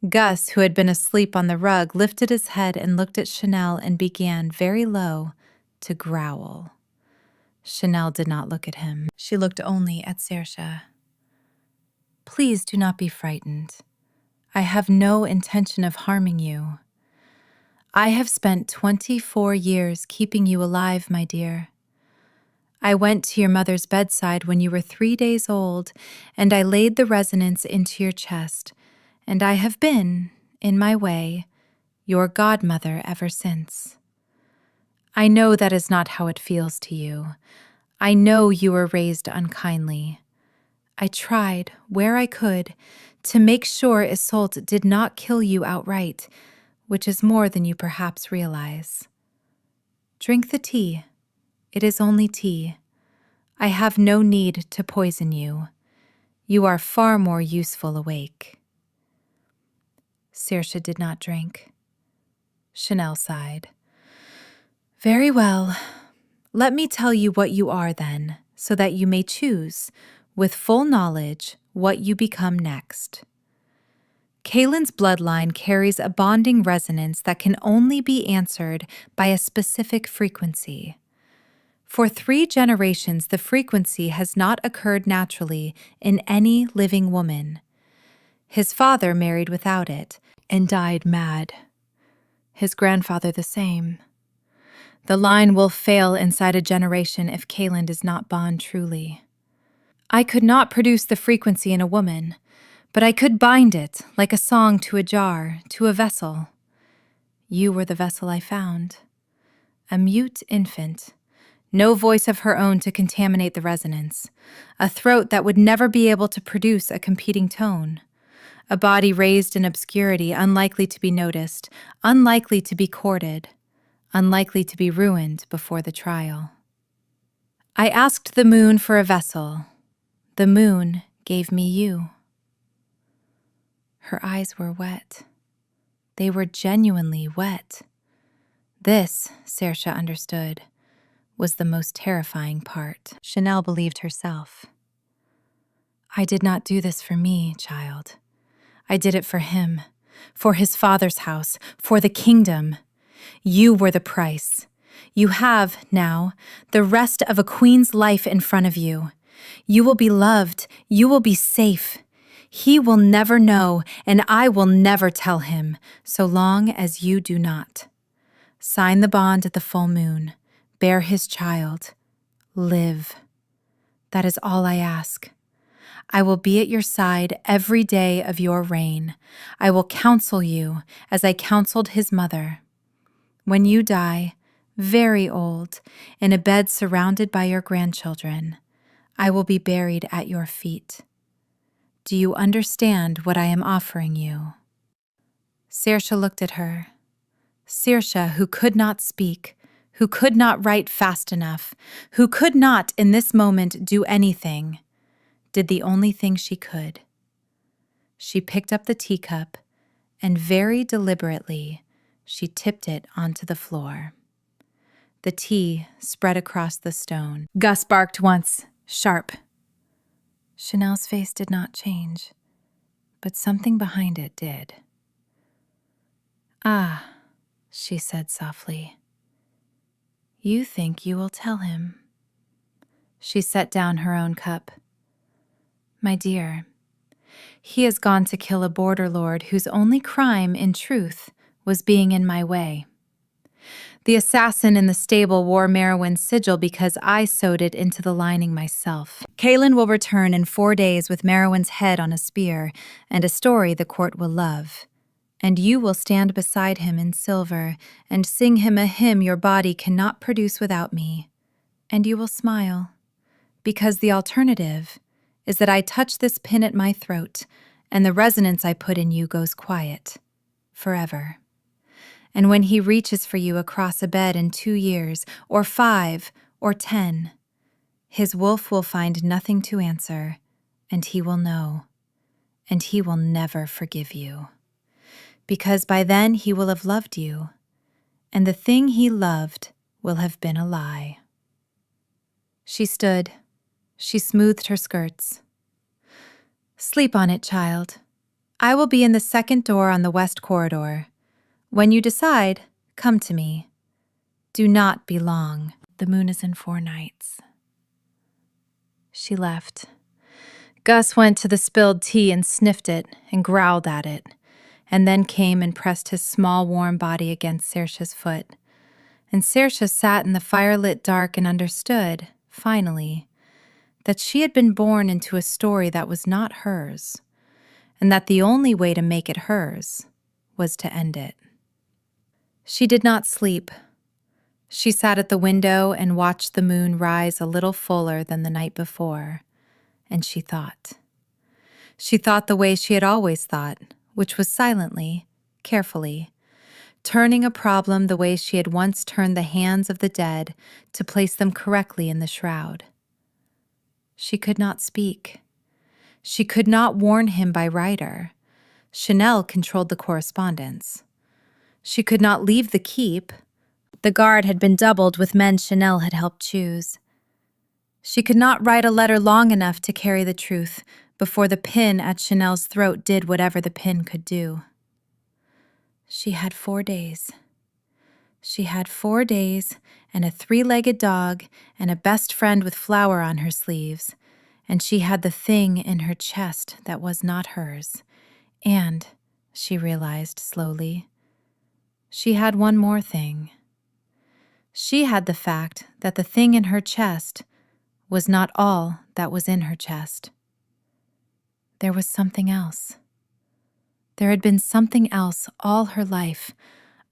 S1: Gus, who had been asleep on the rug, lifted his head and looked at Chanel and began, very low, to growl. Chanel did not look at him. She looked only at Sersa. "Please do not be frightened. I have no intention of harming you. I have spent 24 years keeping you alive, my dear. I went to your mother's bedside when you were 3 days old, and I laid the resonance into your chest, and I have been, in my way, your godmother ever since. I know that is not how it feels to you. I know you were raised unkindly. I tried, where I could, to make sure Isolde did not kill you outright, which is more than you perhaps realize. Drink the tea. It is only tea. I have no need to poison you. You are far more useful awake." Sersa did not drink. Chanel sighed. "Very well. Let me tell you what you are then, so that you may choose, with full knowledge, what you become next. Kalin's bloodline carries a bonding resonance that can only be answered by a specific frequency. For 3 generations, the frequency has not occurred naturally in any living woman. His father married without it and died mad. His grandfather the same. The line will fail inside a generation if Kalin does not bond truly. I could not produce the frequency in a woman, but I could bind it like a song to a jar, to a vessel. You were the vessel I found. A mute infant, No voice of her own to contaminate the resonance. A throat that would never be able to produce a competing tone. A body raised in obscurity, unlikely to be noticed, unlikely to be courted, unlikely to be ruined before the trial. I asked the moon for a vessel. The moon gave me you. Her eyes were wet. They were genuinely wet. This, Sersa understood, was the most terrifying part. Chanel believed herself. I did not do this for me, child. I did it for him, for his father's house, for the kingdom. You were the price. You have, now, the rest of a queen's life in front of you. You will be loved. You will be safe. He will never know, and I will never tell him, so long as you do not. Sign the bond at the full moon. Bear his child. Live. That is all I ask. I will be at your side every day of your reign. I will counsel you as I counseled his mother. When you die, very old, in a bed surrounded by your grandchildren, I will be buried at your feet. Do you understand what I am offering you? Sersa looked at her. Sersa, who could not speak, who could not write fast enough, who could not, in this moment, do anything, did the only thing she could. She picked up the teacup, and very deliberately, she tipped it onto the floor. The tea spread across the stone. Gus barked once, sharp. Chanel's face did not change, but something behind it did. Ah, she said softly. You think you will tell him. She set down her own cup. My dear, he has gone to kill a border lord whose only crime, in truth, was being in my way. The assassin in the stable wore Merowyn's sigil because I sewed it into the lining myself. Kalin will return in 4 days with Merowyn's head on a spear and a story the court will love. And you will stand beside him in silver and sing him a hymn your body cannot produce without me. And you will smile, because the alternative is that I touch this pin at my throat and the resonance I put in you goes quiet, forever. And when he reaches for you across a bed in 2 years, or 5, or 10, his wolf will find nothing to answer, and he will know, and he will never forgive you. Because by then he will have loved you, and the thing he loved will have been a lie. She stood. She smoothed her skirts. Sleep on it, child. I will be in the second door on the west corridor. When you decide, come to me. Do not be long. The moon is in 4 nights. She left. Gus went to the spilled tea and sniffed it and growled at it, and then came and pressed his small warm body against Sersa's foot. And Sersa sat in the firelit dark and understood, finally, that she had been born into a story that was not hers, and that the only way to make it hers was to end it. She did not sleep. She sat at the window and watched the moon rise a little fuller than the night before, and she thought. She thought the way she had always thought, which was silently, carefully, turning a problem the way she had once turned the hands of the dead to place them correctly in the shroud. She could not speak. She could not warn him by writer. Chanel controlled the correspondence. She could not leave the keep. The guard had been doubled with men Chanel had helped choose. She could not write a letter long enough to carry the truth before the pin at Chanel's throat did whatever the pin could do. She had 4 days. She had 4 days and a 3-legged dog and a best friend with flower on her sleeves, and she had the thing in her chest that was not hers. And, she realized slowly, she had one more thing. She had the fact that the thing in her chest was not all that was in her chest. There was something else. There had been something else all her life,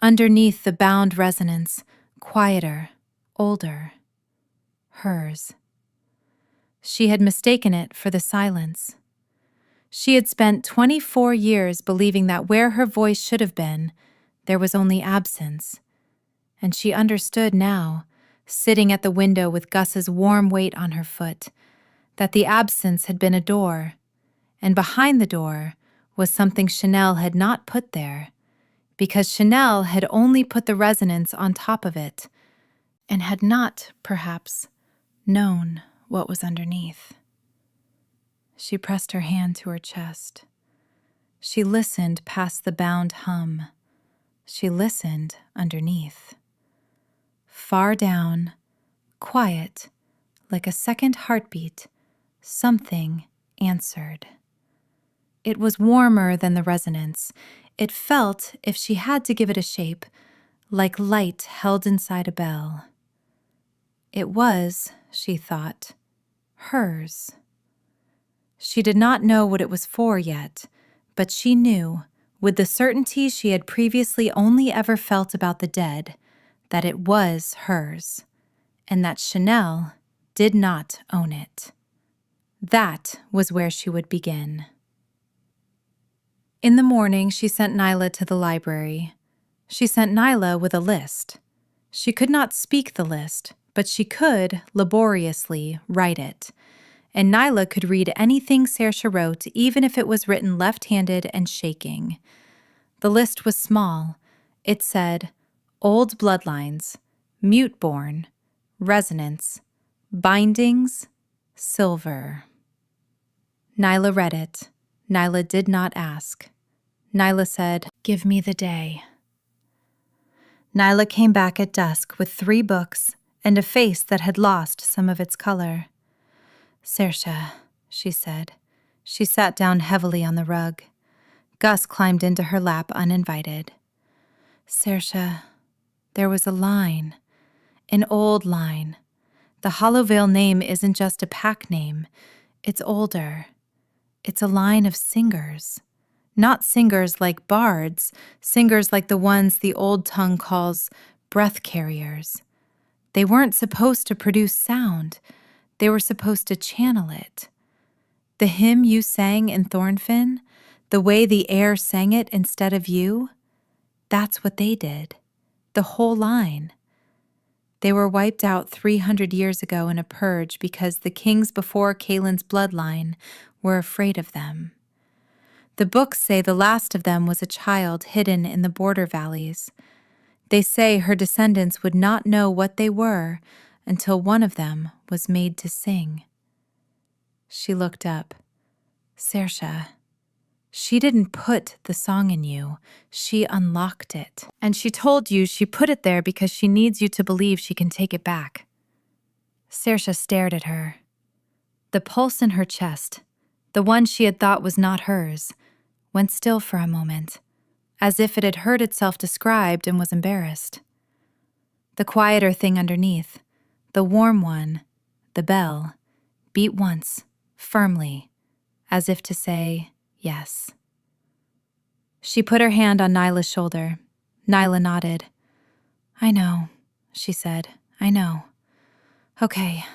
S1: underneath the bound resonance, quieter, older, hers. She had mistaken it for the silence. She had spent 24 years believing that where her voice should have been, there was only absence. And she understood now, sitting at the window with Gus's warm weight on her foot, that the absence had been a door, and behind the door was something Chanel had not put there, because Chanel had only put the resonance on top of it, and had not, perhaps, known what was underneath. She pressed her hand to her chest. She listened past the bound hum. She listened underneath. Far down, quiet, like a second heartbeat, something answered. It was warmer than the resonance. It felt, if she had to give it a shape, like light held inside a bell. It was, she thought, hers. She did not know what it was for yet, but she knew, with the certainty she had previously only ever felt about the dead, that it was hers, and that Chanel did not own it. That was where she would begin. In the morning, she sent Nyla to the library. She sent Nyla with a list. She could not speak the list, but she could, laboriously, write it. And Nyla could read anything Sersa wrote, even if it was written left-handed and shaking. The list was small. It said, old bloodlines, mute-born, resonance, bindings, silver. Nyla read it. Nyla did not ask. Nyla said, "Give me the day." Nyla came back at dusk with 3 books and a face that had lost some of its color. "Sersa," she said. She sat down heavily on the rug. Gus climbed into her lap uninvited. "Sersa, there was a line, an old line. The Hollowail name isn't just a pack name. It's older. It's a line of singers. Not singers like bards, singers like the ones the old tongue calls breath carriers. They weren't supposed to produce sound. They were supposed to channel it. The hymn you sang in Thornfen, the way the air sang it instead of you, that's what they did. The whole line. They were wiped out 300 years ago in a purge because the kings before Kalin's bloodline were afraid of them. The books say the last of them was a child hidden in the border valleys. They say her descendants would not know what they were until one of them was made to sing. She looked up. "Sersa, she didn't put the song in you. She unlocked it. And she told you she put it there because she needs you to believe she can take it back." Sersa stared at her. The pulse in her chest, the one she had thought was not hers, went still for a moment, as if it had heard itself described and was embarrassed. The quieter thing underneath, the warm one, the bell, beat once, firmly, as if to say yes. She put her hand on Nyla's shoulder. Nyla nodded. "I know," she said. "I know. Okay,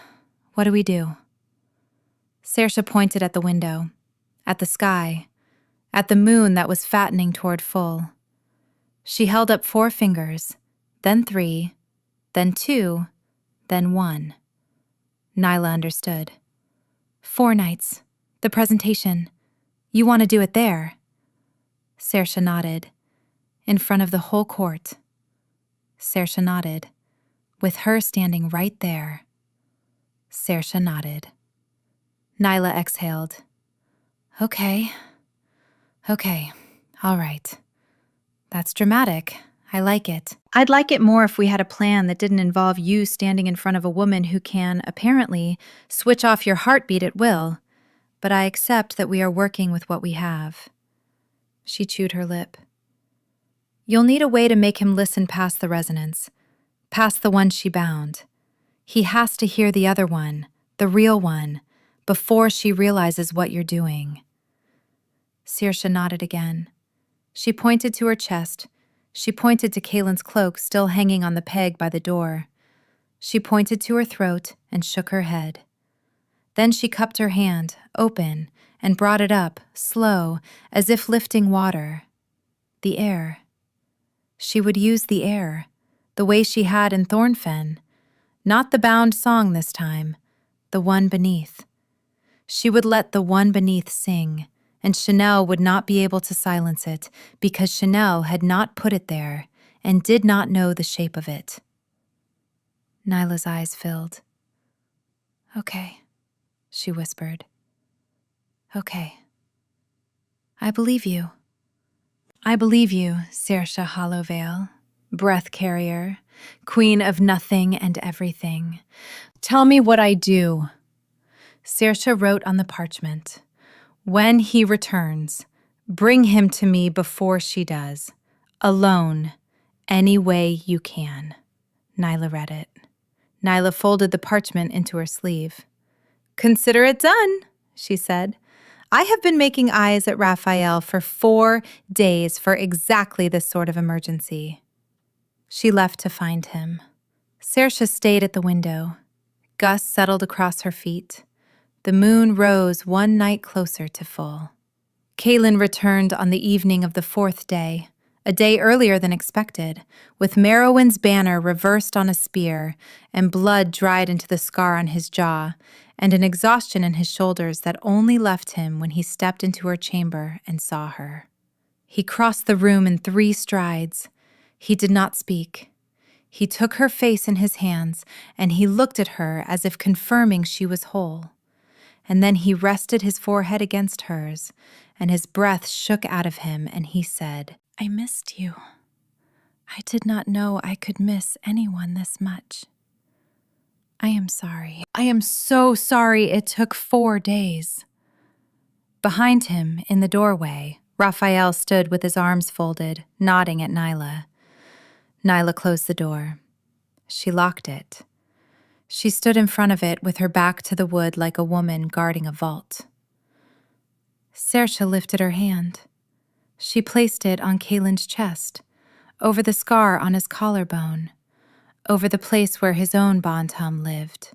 S1: what do we do?" Sersa pointed at the window, at the sky, at the moon that was fattening toward full. She held up 4 fingers, then 3, then 2, then 1. Nyla understood. 4 nights. The presentation. You want to do it there?" Sersa nodded. "In front of the whole court." Sersa nodded. "With her standing right there." Sersa nodded. Nyla exhaled. Okay, all right. That's dramatic. I like it. I'd like it more if we had a plan that didn't involve you standing in front of a woman who can, apparently, switch off your heartbeat at will. But I accept that we are working with what we have. She chewed her lip. You'll need a way to make him listen past the resonance, past the one she bound. He has to hear the other one, the real one, before she realizes what you're doing. Sersa nodded again. She pointed to her chest. She pointed to Kalin's cloak still hanging on the peg by the door. She pointed to her throat and shook her head. Then she cupped her hand, open, and brought it up, slow, as if lifting water. The air. She would use the air, the way she had in Thornfen. Not the bound song this time, the one beneath. She would let the one beneath sing, and Chanel would not be able to silence it because Chanel had not put it there and did not know the shape of it. Nyla's eyes filled. "Okay," she whispered. "Okay. I believe you. I believe you, Sersa Hollowail, breath carrier, queen of nothing and everything. Tell me what I do." Sersa wrote on the parchment, "When he returns, bring him to me before she does. Alone, any way you can." Nyla read it. Nyla folded the parchment into her sleeve. "Consider it done," she said. "I have been making eyes at Raphael for 4 days for exactly this sort of emergency." She left to find him. Sersa stayed at the window. Gus settled across her feet. The moon rose one night closer to full. Kalin returned on the evening of the 4th day, a day earlier than expected, with Merowyn's banner reversed on a spear, and blood dried into the scar on his jaw, and an exhaustion in his shoulders that only left him when he stepped into her chamber and saw her. He crossed the room in 3 strides. He did not speak. He took her face in his hands, and he looked at her as if confirming she was whole. And then he rested his forehead against hers, and his breath shook out of him, and he said, "I missed you. I did not know I could miss anyone this much. I am sorry. I am so sorry it took 4 days." Behind him, in the doorway, Raphael stood with his arms folded, nodding at Nyla. Nyla closed the door. She locked it. She stood in front of it with her back to the wood like a woman guarding a vault. Sersa lifted her hand. She placed it on Kalin's chest, over the scar on his collarbone, over the place where his own Bontum lived.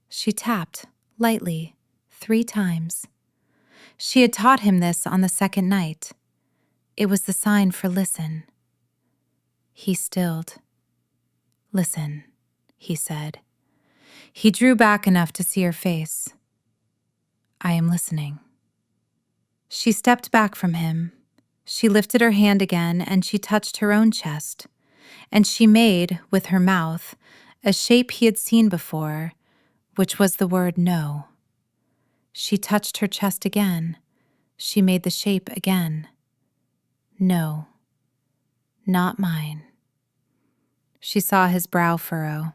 S1: She tapped, lightly, 3 times. She had taught him this on the 2nd night. It was the sign for listen. He stilled. "Listen," he said. He drew back enough to see her face. "I am listening." She stepped back from him. She lifted her hand again, and she touched her own chest. And she made, with her mouth, a shape he had seen before, which was the word no. She touched her chest again. She made the shape again. "No, not mine." She saw his brow furrow.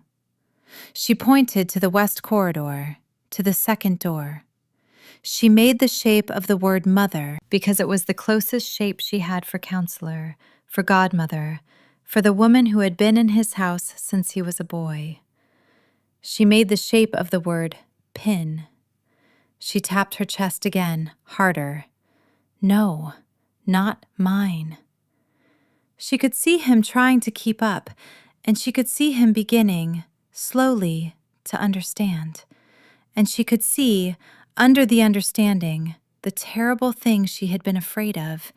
S1: She pointed to the west corridor, to the 2nd door. She made the shape of the word mother because it was the closest shape she had for counselor, for godmother, for the woman who had been in his house since he was a boy. She made the shape of the word pin. She tapped her chest again, harder. "No, not mine." She could see him trying to keep up, and she could see him beginning, slowly, to understand. And she could see, under the understanding, the terrible thing she had been afraid of,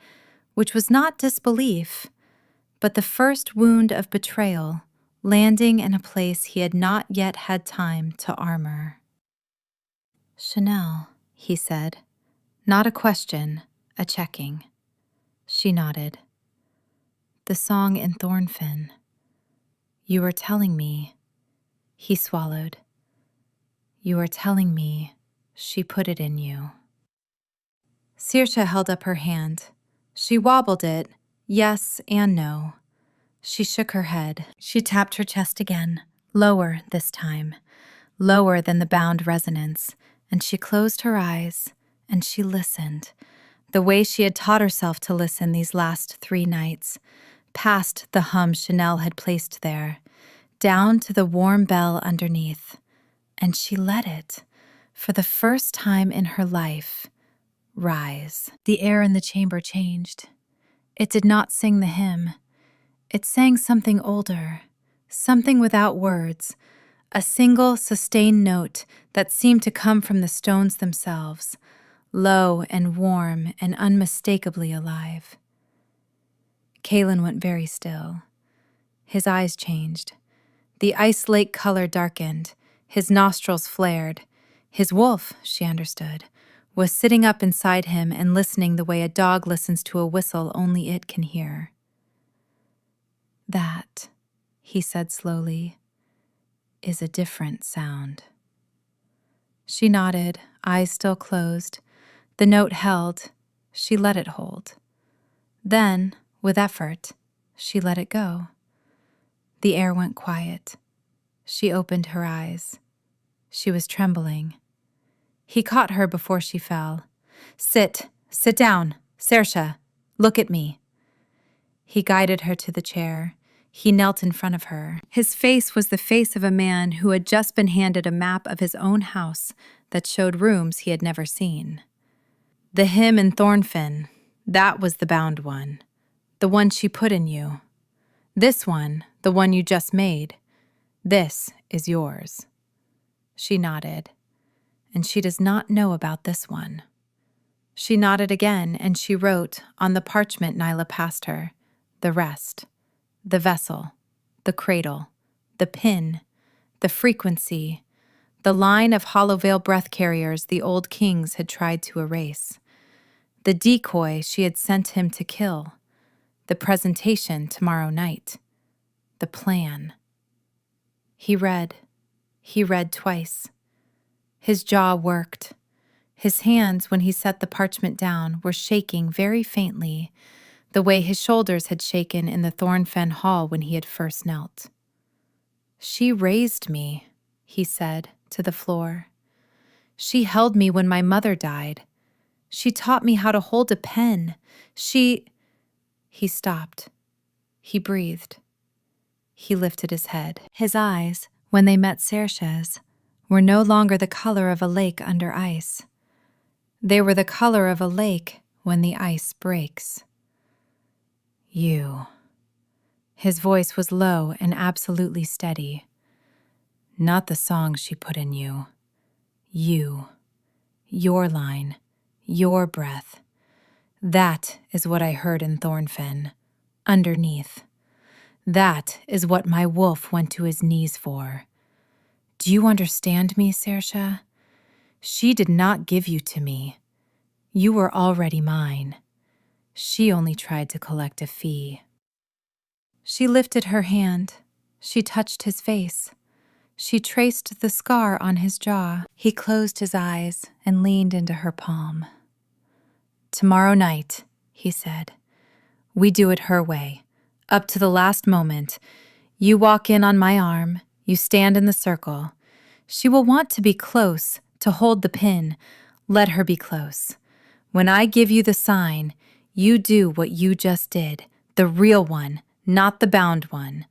S1: which was not disbelief, but the first wound of betrayal, landing in a place he had not yet had time to armor. "Chanel," he said. Not a question, a checking. She nodded. "The song in Thornfen. You were telling me." He swallowed. "You were telling me she put it in you." Sersa held up her hand. She wobbled it, yes and no. She shook her head. She tapped her chest again, lower this time, lower than the bound resonance, and she closed her eyes, and she listened, the way she had taught herself to listen these last 3 nights, past the hum Chanel had placed there, down to the warm bell underneath, and she let it, for the first time in her life, rise. The air in the chamber changed. It did not sing the hymn. It sang something older, something without words, a single sustained note that seemed to come from the stones themselves, low and warm and unmistakably alive. Kalin went very still. His eyes changed. The ice lake color darkened. His nostrils flared. His wolf, she understood, was sitting up inside him and listening the way a dog listens to a whistle only it can hear. That, he said slowly, is a different sound. She nodded, eyes still closed. The note held. She let it hold. Then, with effort, she let it go. The air went quiet. She opened her eyes. She was trembling. He caught her before she fell. Sit down, Sersa, look at me. He guided her to the chair. He knelt in front of her. His face was the face of a man who had just been handed a map of his own house that showed rooms he had never seen. The hymn in Thornfen, that was the bound one, the one she put in you. This one, the one you just made, this is yours. She nodded, and she does not know about this one. She nodded again, and she wrote on the parchment Nyla passed her, the rest, the vessel, the cradle, the pin, the frequency, the line of Hollowail breath carriers the old kings had tried to erase, the decoy she had sent him to kill, the presentation tomorrow night, the plan. He read twice. His jaw worked. His hands, when he set the parchment down, were shaking very faintly, the way his shoulders had shaken in the Thornfen hall when he had first knelt. She raised me, he said, to the floor. She held me when my mother died. She taught me how to hold a pen. He stopped. He breathed. He lifted his head. His eyes, when they met Sersa's, were no longer the color of a lake under ice. They were the color of a lake when the ice breaks. You. His voice was low and absolutely steady. Not the song she put in you. You. Your line. Your breath. That is what I heard in Thornfen. Underneath. That is what my wolf went to his knees for. Do you understand me, Sersa? She did not give you to me. You were already mine. She only tried to collect a fee. She lifted her hand. She touched his face. She traced the scar on his jaw. He closed his eyes and leaned into her palm. Tomorrow night, he said, we do it her way, up to the last moment. You walk in on my arm. You stand in the circle. She will want to be close, to hold the pin. Let her be close. When I give you the sign, you do what you just did, the real one, not the bound one.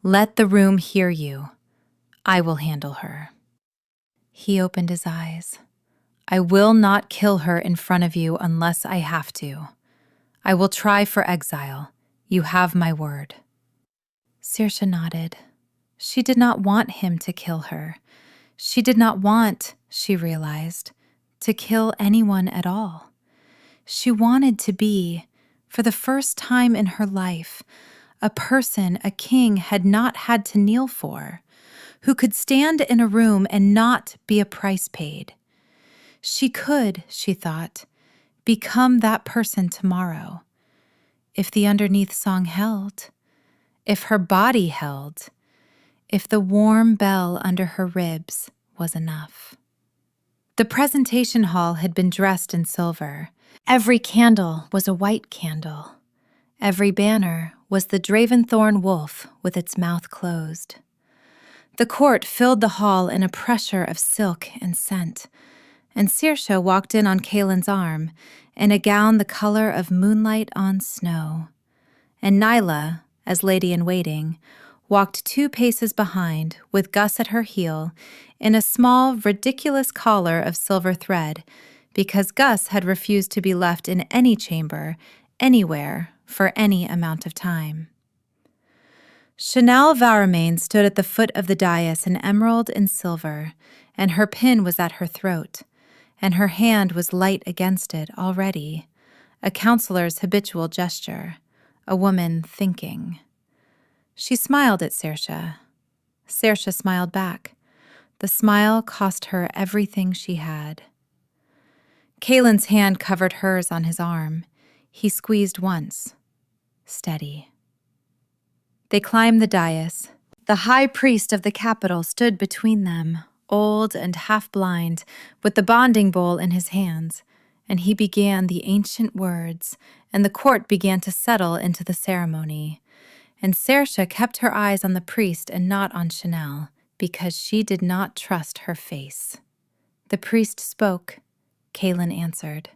S1: Let the room hear you. I will handle her. He opened his eyes. I will not kill her in front of you unless I have to. I will try for exile. You have my word. Sersa nodded. She did not want him to kill her. She did not want, she realized, to kill anyone at all. She wanted to be, for the first time in her life, a person a king had not had to kneel for, who could stand in a room and not be a price paid. She could, she thought, become that person tomorrow. If the underneath song held, if her body held, if the warm bell under her ribs was enough. The presentation hall had been dressed in silver. Every candle was a white candle. Every banner was the Draventhorn wolf with its mouth closed. The court filled the hall in a pressure of silk and scent, and Sersa walked in on Kalin's arm in a gown the color of moonlight on snow. And Nyla, as lady-in-waiting, walked 2 paces behind, with Gus at her heel, in a small, ridiculous collar of silver thread, because Gus had refused to be left in any chamber, anywhere, for any amount of time. Chanel Varamain stood at the foot of the dais in emerald and silver, and her pin was at her throat, and her hand was light against it already, a counselor's habitual gesture, a woman thinking. She smiled at Sersa. Sersa smiled back. The smile cost her everything she had. Kalin's hand covered hers on his arm. He squeezed once. Steady. They climbed the dais. The high priest of the capital stood between them, old and half-blind, with the bonding bowl in his hands, and he began the ancient words, and the court began to settle into the ceremony. And Sersa kept her eyes on the priest and not on Chanel, because she did not trust her face. The priest spoke. Kalin answered.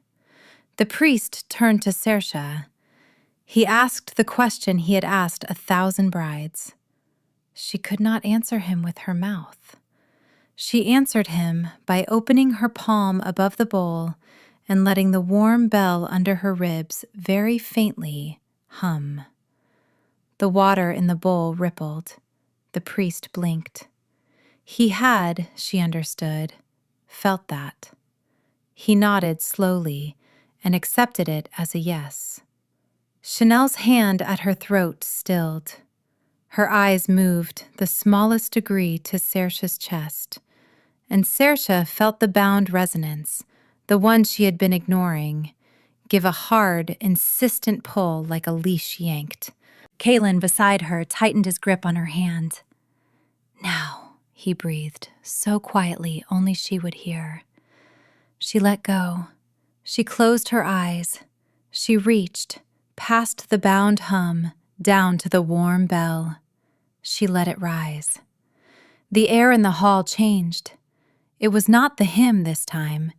S1: The priest turned to Sersa. He asked the question he had asked 1,000 brides. She could not answer him with her mouth. She answered him by opening her palm above the bowl and letting the warm bell under her ribs very faintly hum. The water in the bowl rippled. The priest blinked. He had, she understood, felt that. He nodded slowly and accepted it as a yes. Chanel's hand at her throat stilled. Her eyes moved the smallest degree to Sersa's chest, and Sersa felt the bound resonance, the one she had been ignoring, give a hard, insistent pull like a leash yanked. Kalin beside her tightened his grip on her hand. Now, he breathed, so quietly only she would hear. She let go. She closed her eyes. She reached, past the bound hum, down to the warm bell. She let it rise. The air in the hall changed. It was not the hymn this time.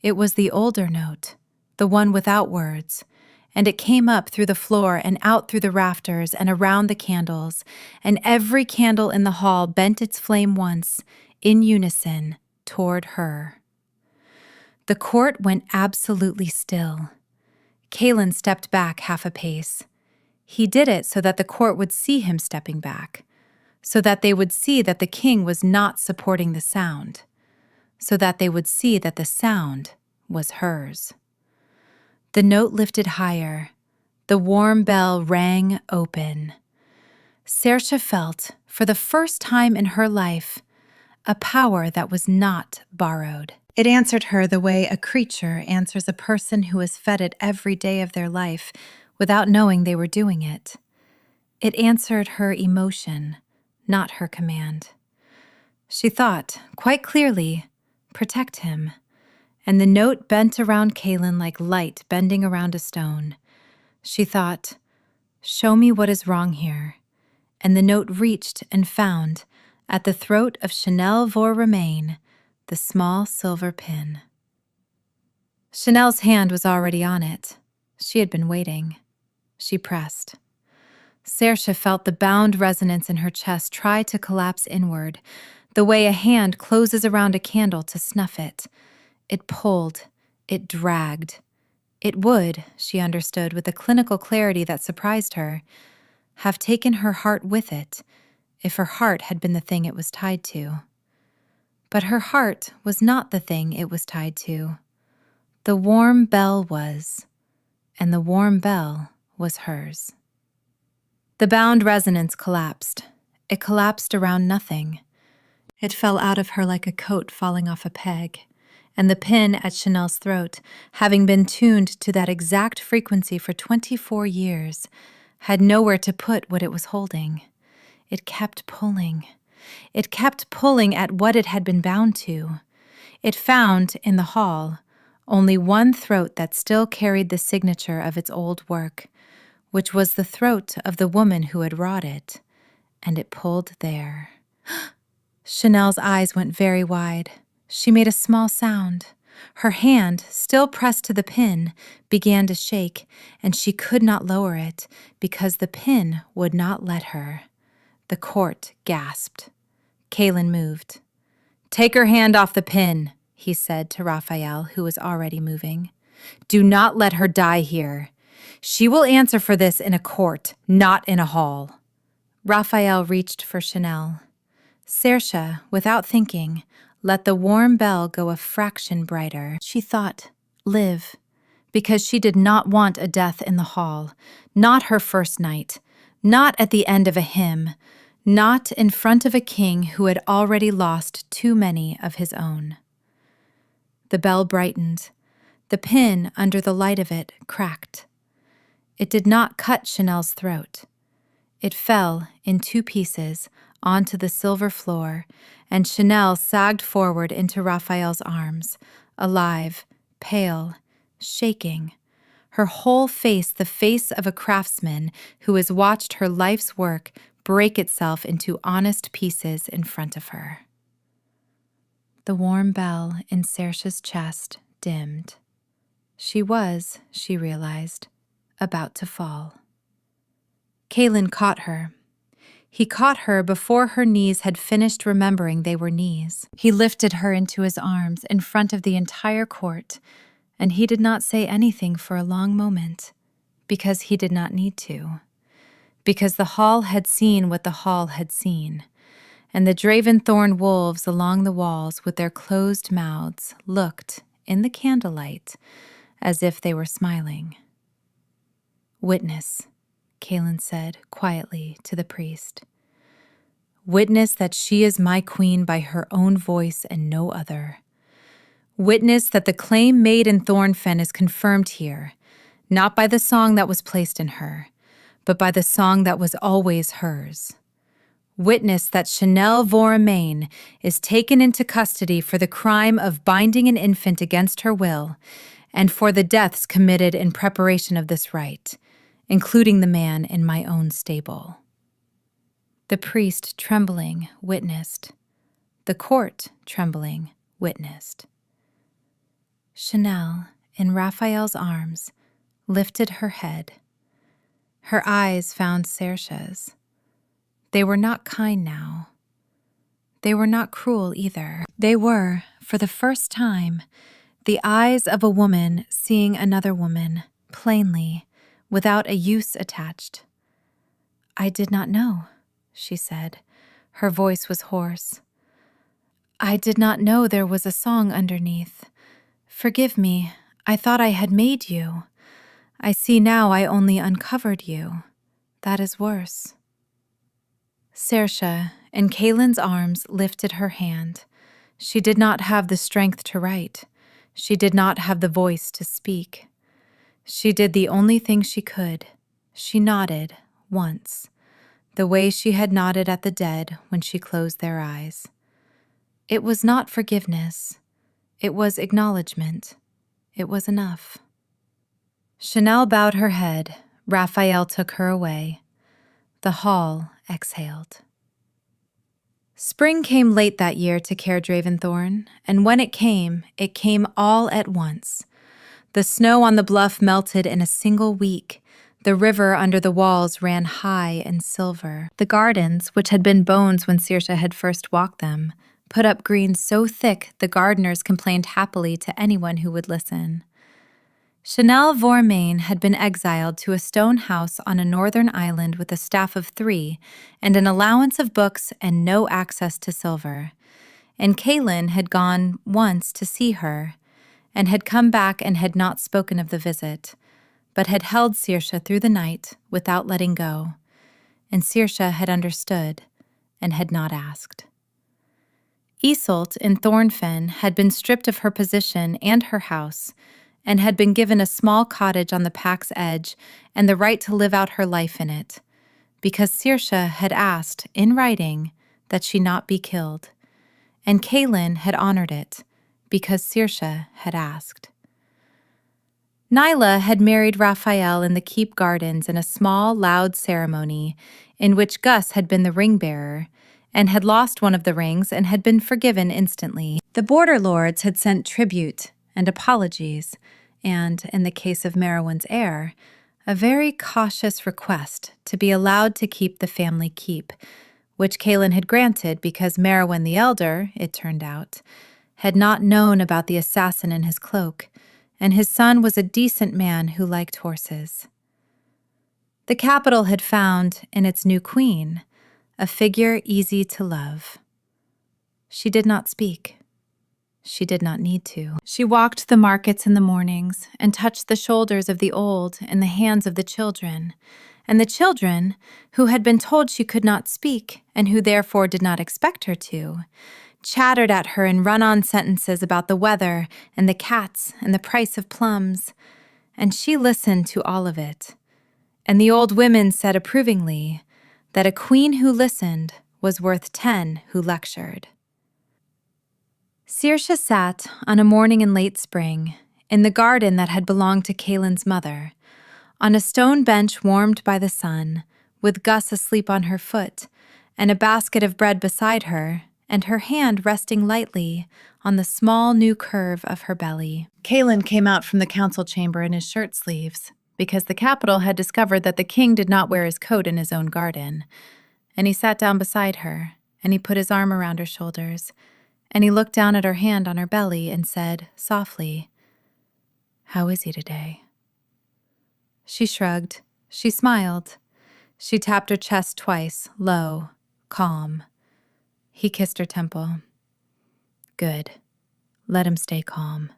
S1: It was the older note, the one without words, and it came up through the floor and out through the rafters and around the candles, and every candle in the hall bent its flame once, in unison, toward her. The court went absolutely still. Kalin stepped back half a pace. He did it so that the court would see him stepping back, so that they would see that the king was not supporting the sound, so that they would see that the sound was hers. The note lifted higher. The warm bell rang open. Sersa felt, for the first time in her life, a power that was not borrowed. It answered her the way a creature answers a person who is fed it every day of their life without knowing they were doing it. It answered her emotion, not her command. She thought, quite clearly, protect him. And the note bent around Kalin like light bending around a stone. She thought, show me what is wrong here. And the note reached and found, at the throat of Chanel Varamain, the small silver pin. Chanel's hand was already on it. She had been waiting. She pressed. Sersa felt the bound resonance in her chest try to collapse inward, the way a hand closes around a candle to snuff it. It pulled. It dragged. It would, she understood with a clinical clarity that surprised her, have taken her heart with it, if her heart had been the thing it was tied to. But her heart was not the thing it was tied to. The warm bell was, and the warm bell was hers. The bound resonance collapsed. It collapsed around nothing. It fell out of her like a coat falling off a peg, and the pin at Chanel's throat, having been tuned to that exact frequency for 24 years, had nowhere to put what it was holding. It kept pulling. It kept pulling at what it had been bound to. It found, in the hall, only one throat that still carried the signature of its old work, which was the throat of the woman who had wrought it, and it pulled there. Chanel's eyes went very wide. She made a small sound. Her hand, still pressed to the pin, began to shake, and she could not lower it because the pin would not let her. The court gasped. Kalin moved. "Take her hand off the pin," he said to Raphael, who was already moving. "Do not let her die here. She will answer for this in a court, not in a hall." Raphael reached for Chanel. Sersa, without thinking, let the warm bell go a fraction brighter. She thought, live, because she did not want a death in the hall, not her first night, not at the end of a hymn, not in front of a king who had already lost too many of his own. The bell brightened. The pin under the light of it cracked. It did not cut Chanel's throat. It fell in 2 pieces onto the silver floor, and Chanel sagged forward into Raphael's arms, alive, pale, shaking, her whole face the face of a craftsman who has watched her life's work break itself into honest pieces in front of her. The warm bell in Sersa's chest dimmed. She was, she realized, about to fall. Kalin caught her. He caught her before her knees had finished remembering they were knees. He lifted her into his arms in front of the entire court, and he did not say anything for a long moment, because he did not need to. Because the hall had seen what the hall had seen, and the Draventhorn wolves along the walls with their closed mouths looked, in the candlelight, as if they were smiling. "Witness," Kalin said quietly to the priest. "Witness that she is my queen by her own voice and no other. Witness that the claim made in Thornfen is confirmed here, not by the song that was placed in her, but by the song that was always hers. Witness that Chanel Voramain is taken into custody for the crime of binding an infant against her will, and for the deaths committed in preparation of this rite, including the man in my own stable." The priest, trembling, witnessed. The court, trembling, witnessed. Chanel, in Raphael's arms, lifted her head. Her eyes found Sersa's. They were not kind now. They were not cruel either. They were, for the first time, the eyes of a woman seeing another woman, plainly, without a use attached. "I did not know," she said. Her voice was hoarse. "I did not know there was a song underneath. Forgive me, I thought I had made you. I see now I only uncovered you. That is worse." Sersa, in Kalin's arms, lifted her hand. She did not have the strength to write. She did not have the voice to speak. She did the only thing she could. She nodded, once, the way she had nodded at the dead when she closed their eyes. It was not forgiveness. It was acknowledgement. It was enough. Chanel bowed her head. Raphael took her away. The hall exhaled. Spring came late that year to Caer Draventhorn, and when it came all at once. The snow on the bluff melted in a single week. The river under the walls ran high and silver. The gardens, which had been bones when Sersa had first walked them, put up green so thick the gardeners complained happily to anyone who would listen. Chanel Voramain had been exiled to a stone house on a northern island with a staff of 3 and an allowance of books and no access to silver. And Kalin had gone once to see her, and had come back and had not spoken of the visit, but had held Sersa through the night without letting go, and Sersa had understood and had not asked. Iseult in Thornfen had been stripped of her position and her house, and had been given a small cottage on the pack's edge and the right to live out her life in it, because Sersa had asked, in writing, that she not be killed, and Kalin had honored it, because Sersa had asked. Nyla had married Raphael in the keep gardens in a small, loud ceremony in which Gus had been the ring-bearer, and had lost one of the rings and had been forgiven instantly. The border lords had sent tribute and apologies, and, in the case of Merowyn's heir, a very cautious request to be allowed to keep the family keep, which Kalin had granted because Merowyn the Elder, it turned out, had not known about the assassin in his cloak, and his son was a decent man who liked horses. The capital had found, in its new queen, a figure easy to love. She did not speak. She did not need to. She walked the markets in the mornings and touched the shoulders of the old and the hands of the children. And the children, who had been told she could not speak and who therefore did not expect her to, chattered at her in run-on sentences about the weather and the cats and the price of plums. And she listened to all of it. And the old women said approvingly that a queen who listened was worth 10 who lectured. Sersa sat on a morning in late spring in the garden that had belonged to Kalin's mother, on a stone bench warmed by the sun, with Gus asleep on her foot, and a basket of bread beside her, and her hand resting lightly on the small new curve of her belly. Kalin came out from the council chamber in his shirt sleeves, because the capital had discovered that the king did not wear his coat in his own garden. And he sat down beside her, and he put his arm around her shoulders, and he looked down at her hand on her belly and said, softly, "How is he today?" She shrugged. She smiled. She tapped her chest twice, low, calm. He kissed her temple. Good. Let him stay calm.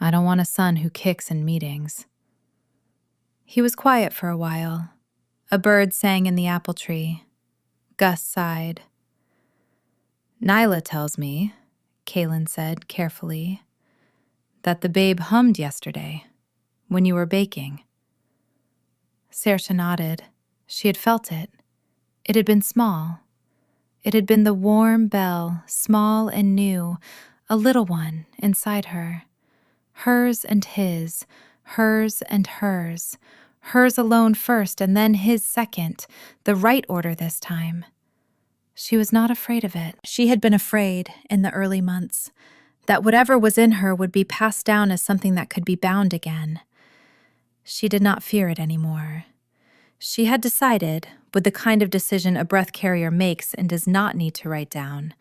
S1: I don't want a son who kicks in meetings. He was quiet for a while. A bird sang in the apple tree. Gus sighed. Nyla tells me, Kalin said carefully, that the babe hummed yesterday when you were baking. Sersa nodded. She had felt it. It had been small. It had been the warm bell, small and new, a little one inside her. Hers and his, hers and hers. Hers alone first and then his second, the right order this time. She was not afraid of it. She had been afraid in the early months that whatever was in her would be passed down as something that could be bound again. She did not fear it anymore. She had decided, with the kind of decision a breath carrier makes and does not need to write down,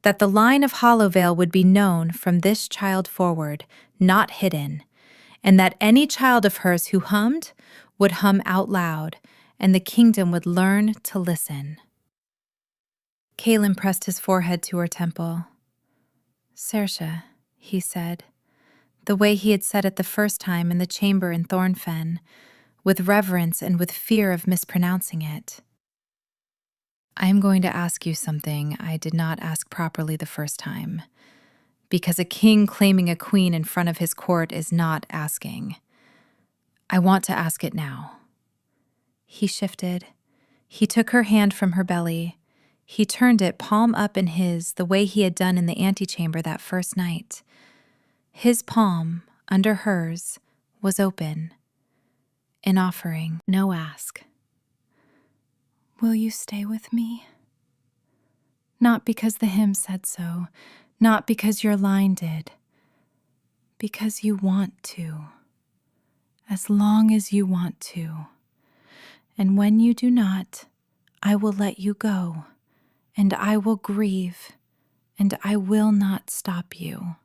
S1: that the line of Hollowail would be known from this child forward, not hidden, and that any child of hers who hummed would hum out loud, and the kingdom would learn to listen. Kalin pressed his forehead to her temple. Sersa, he said, the way he had said it the first time in the chamber in Thornfen, with reverence and with fear of mispronouncing it. I am going to ask you something I did not ask properly the first time, because a king claiming a queen in front of his court is not asking. I want to ask it now. He shifted. He took her hand from her belly. He turned it palm up in his, the way he had done in the antechamber that first night. His palm, under hers, was open, in offering, no ask. Will you stay with me? Not because the hymn said so, not because your line did, because you want to, as long as you want to. And when you do not, I will let you go, and I will grieve, and I will not stop you.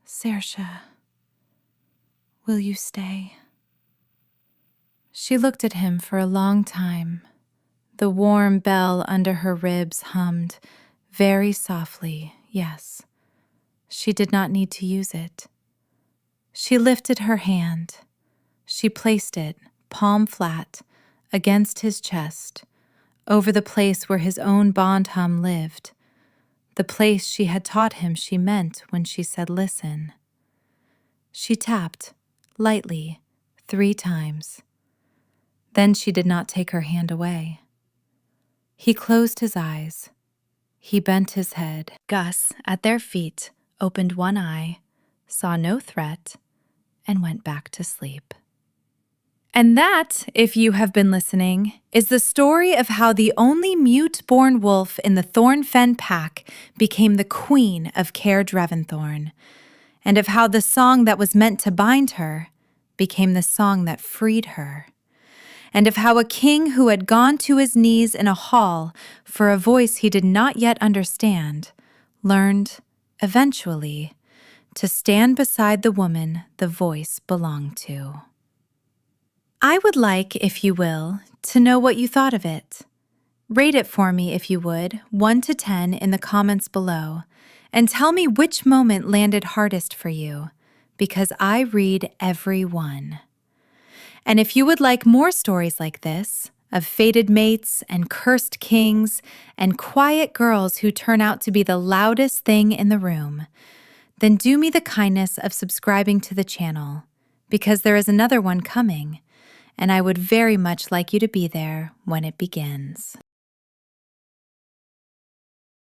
S1: Sersa, will you stay? She looked at him for a long time. The warm bell under her ribs hummed, very softly, yes. She did not need to use it. She lifted her hand. She placed it, palm flat, against his chest, over the place where his own bond hum lived, the place she had taught him she meant when she said listen. She tapped, lightly, 3 times. Then she did not take her hand away. He closed his eyes. He bent his head. Gus, at their feet, opened one eye, saw no threat, and went back to sleep. And that, if you have been listening, is the story of how the only mute-born wolf in the Thornfen pack became the queen of Caer Dreventhorn, and of how the song that was meant to bind her became the song that freed her, and of how a king who had gone to his knees in a hall for a voice he did not yet understand learned, eventually, to stand beside the woman the voice belonged to. I would like, if you will, to know what you thought of it. Rate it for me if you would, 1 to 10 in the comments below, and tell me which moment landed hardest for you, because I read every one. And if you would like more stories like this, of fated mates and cursed kings and quiet girls who turn out to be the loudest thing in the room, then do me the kindness of subscribing to the channel, because there is another one coming, and I would very much like you to be there when it begins.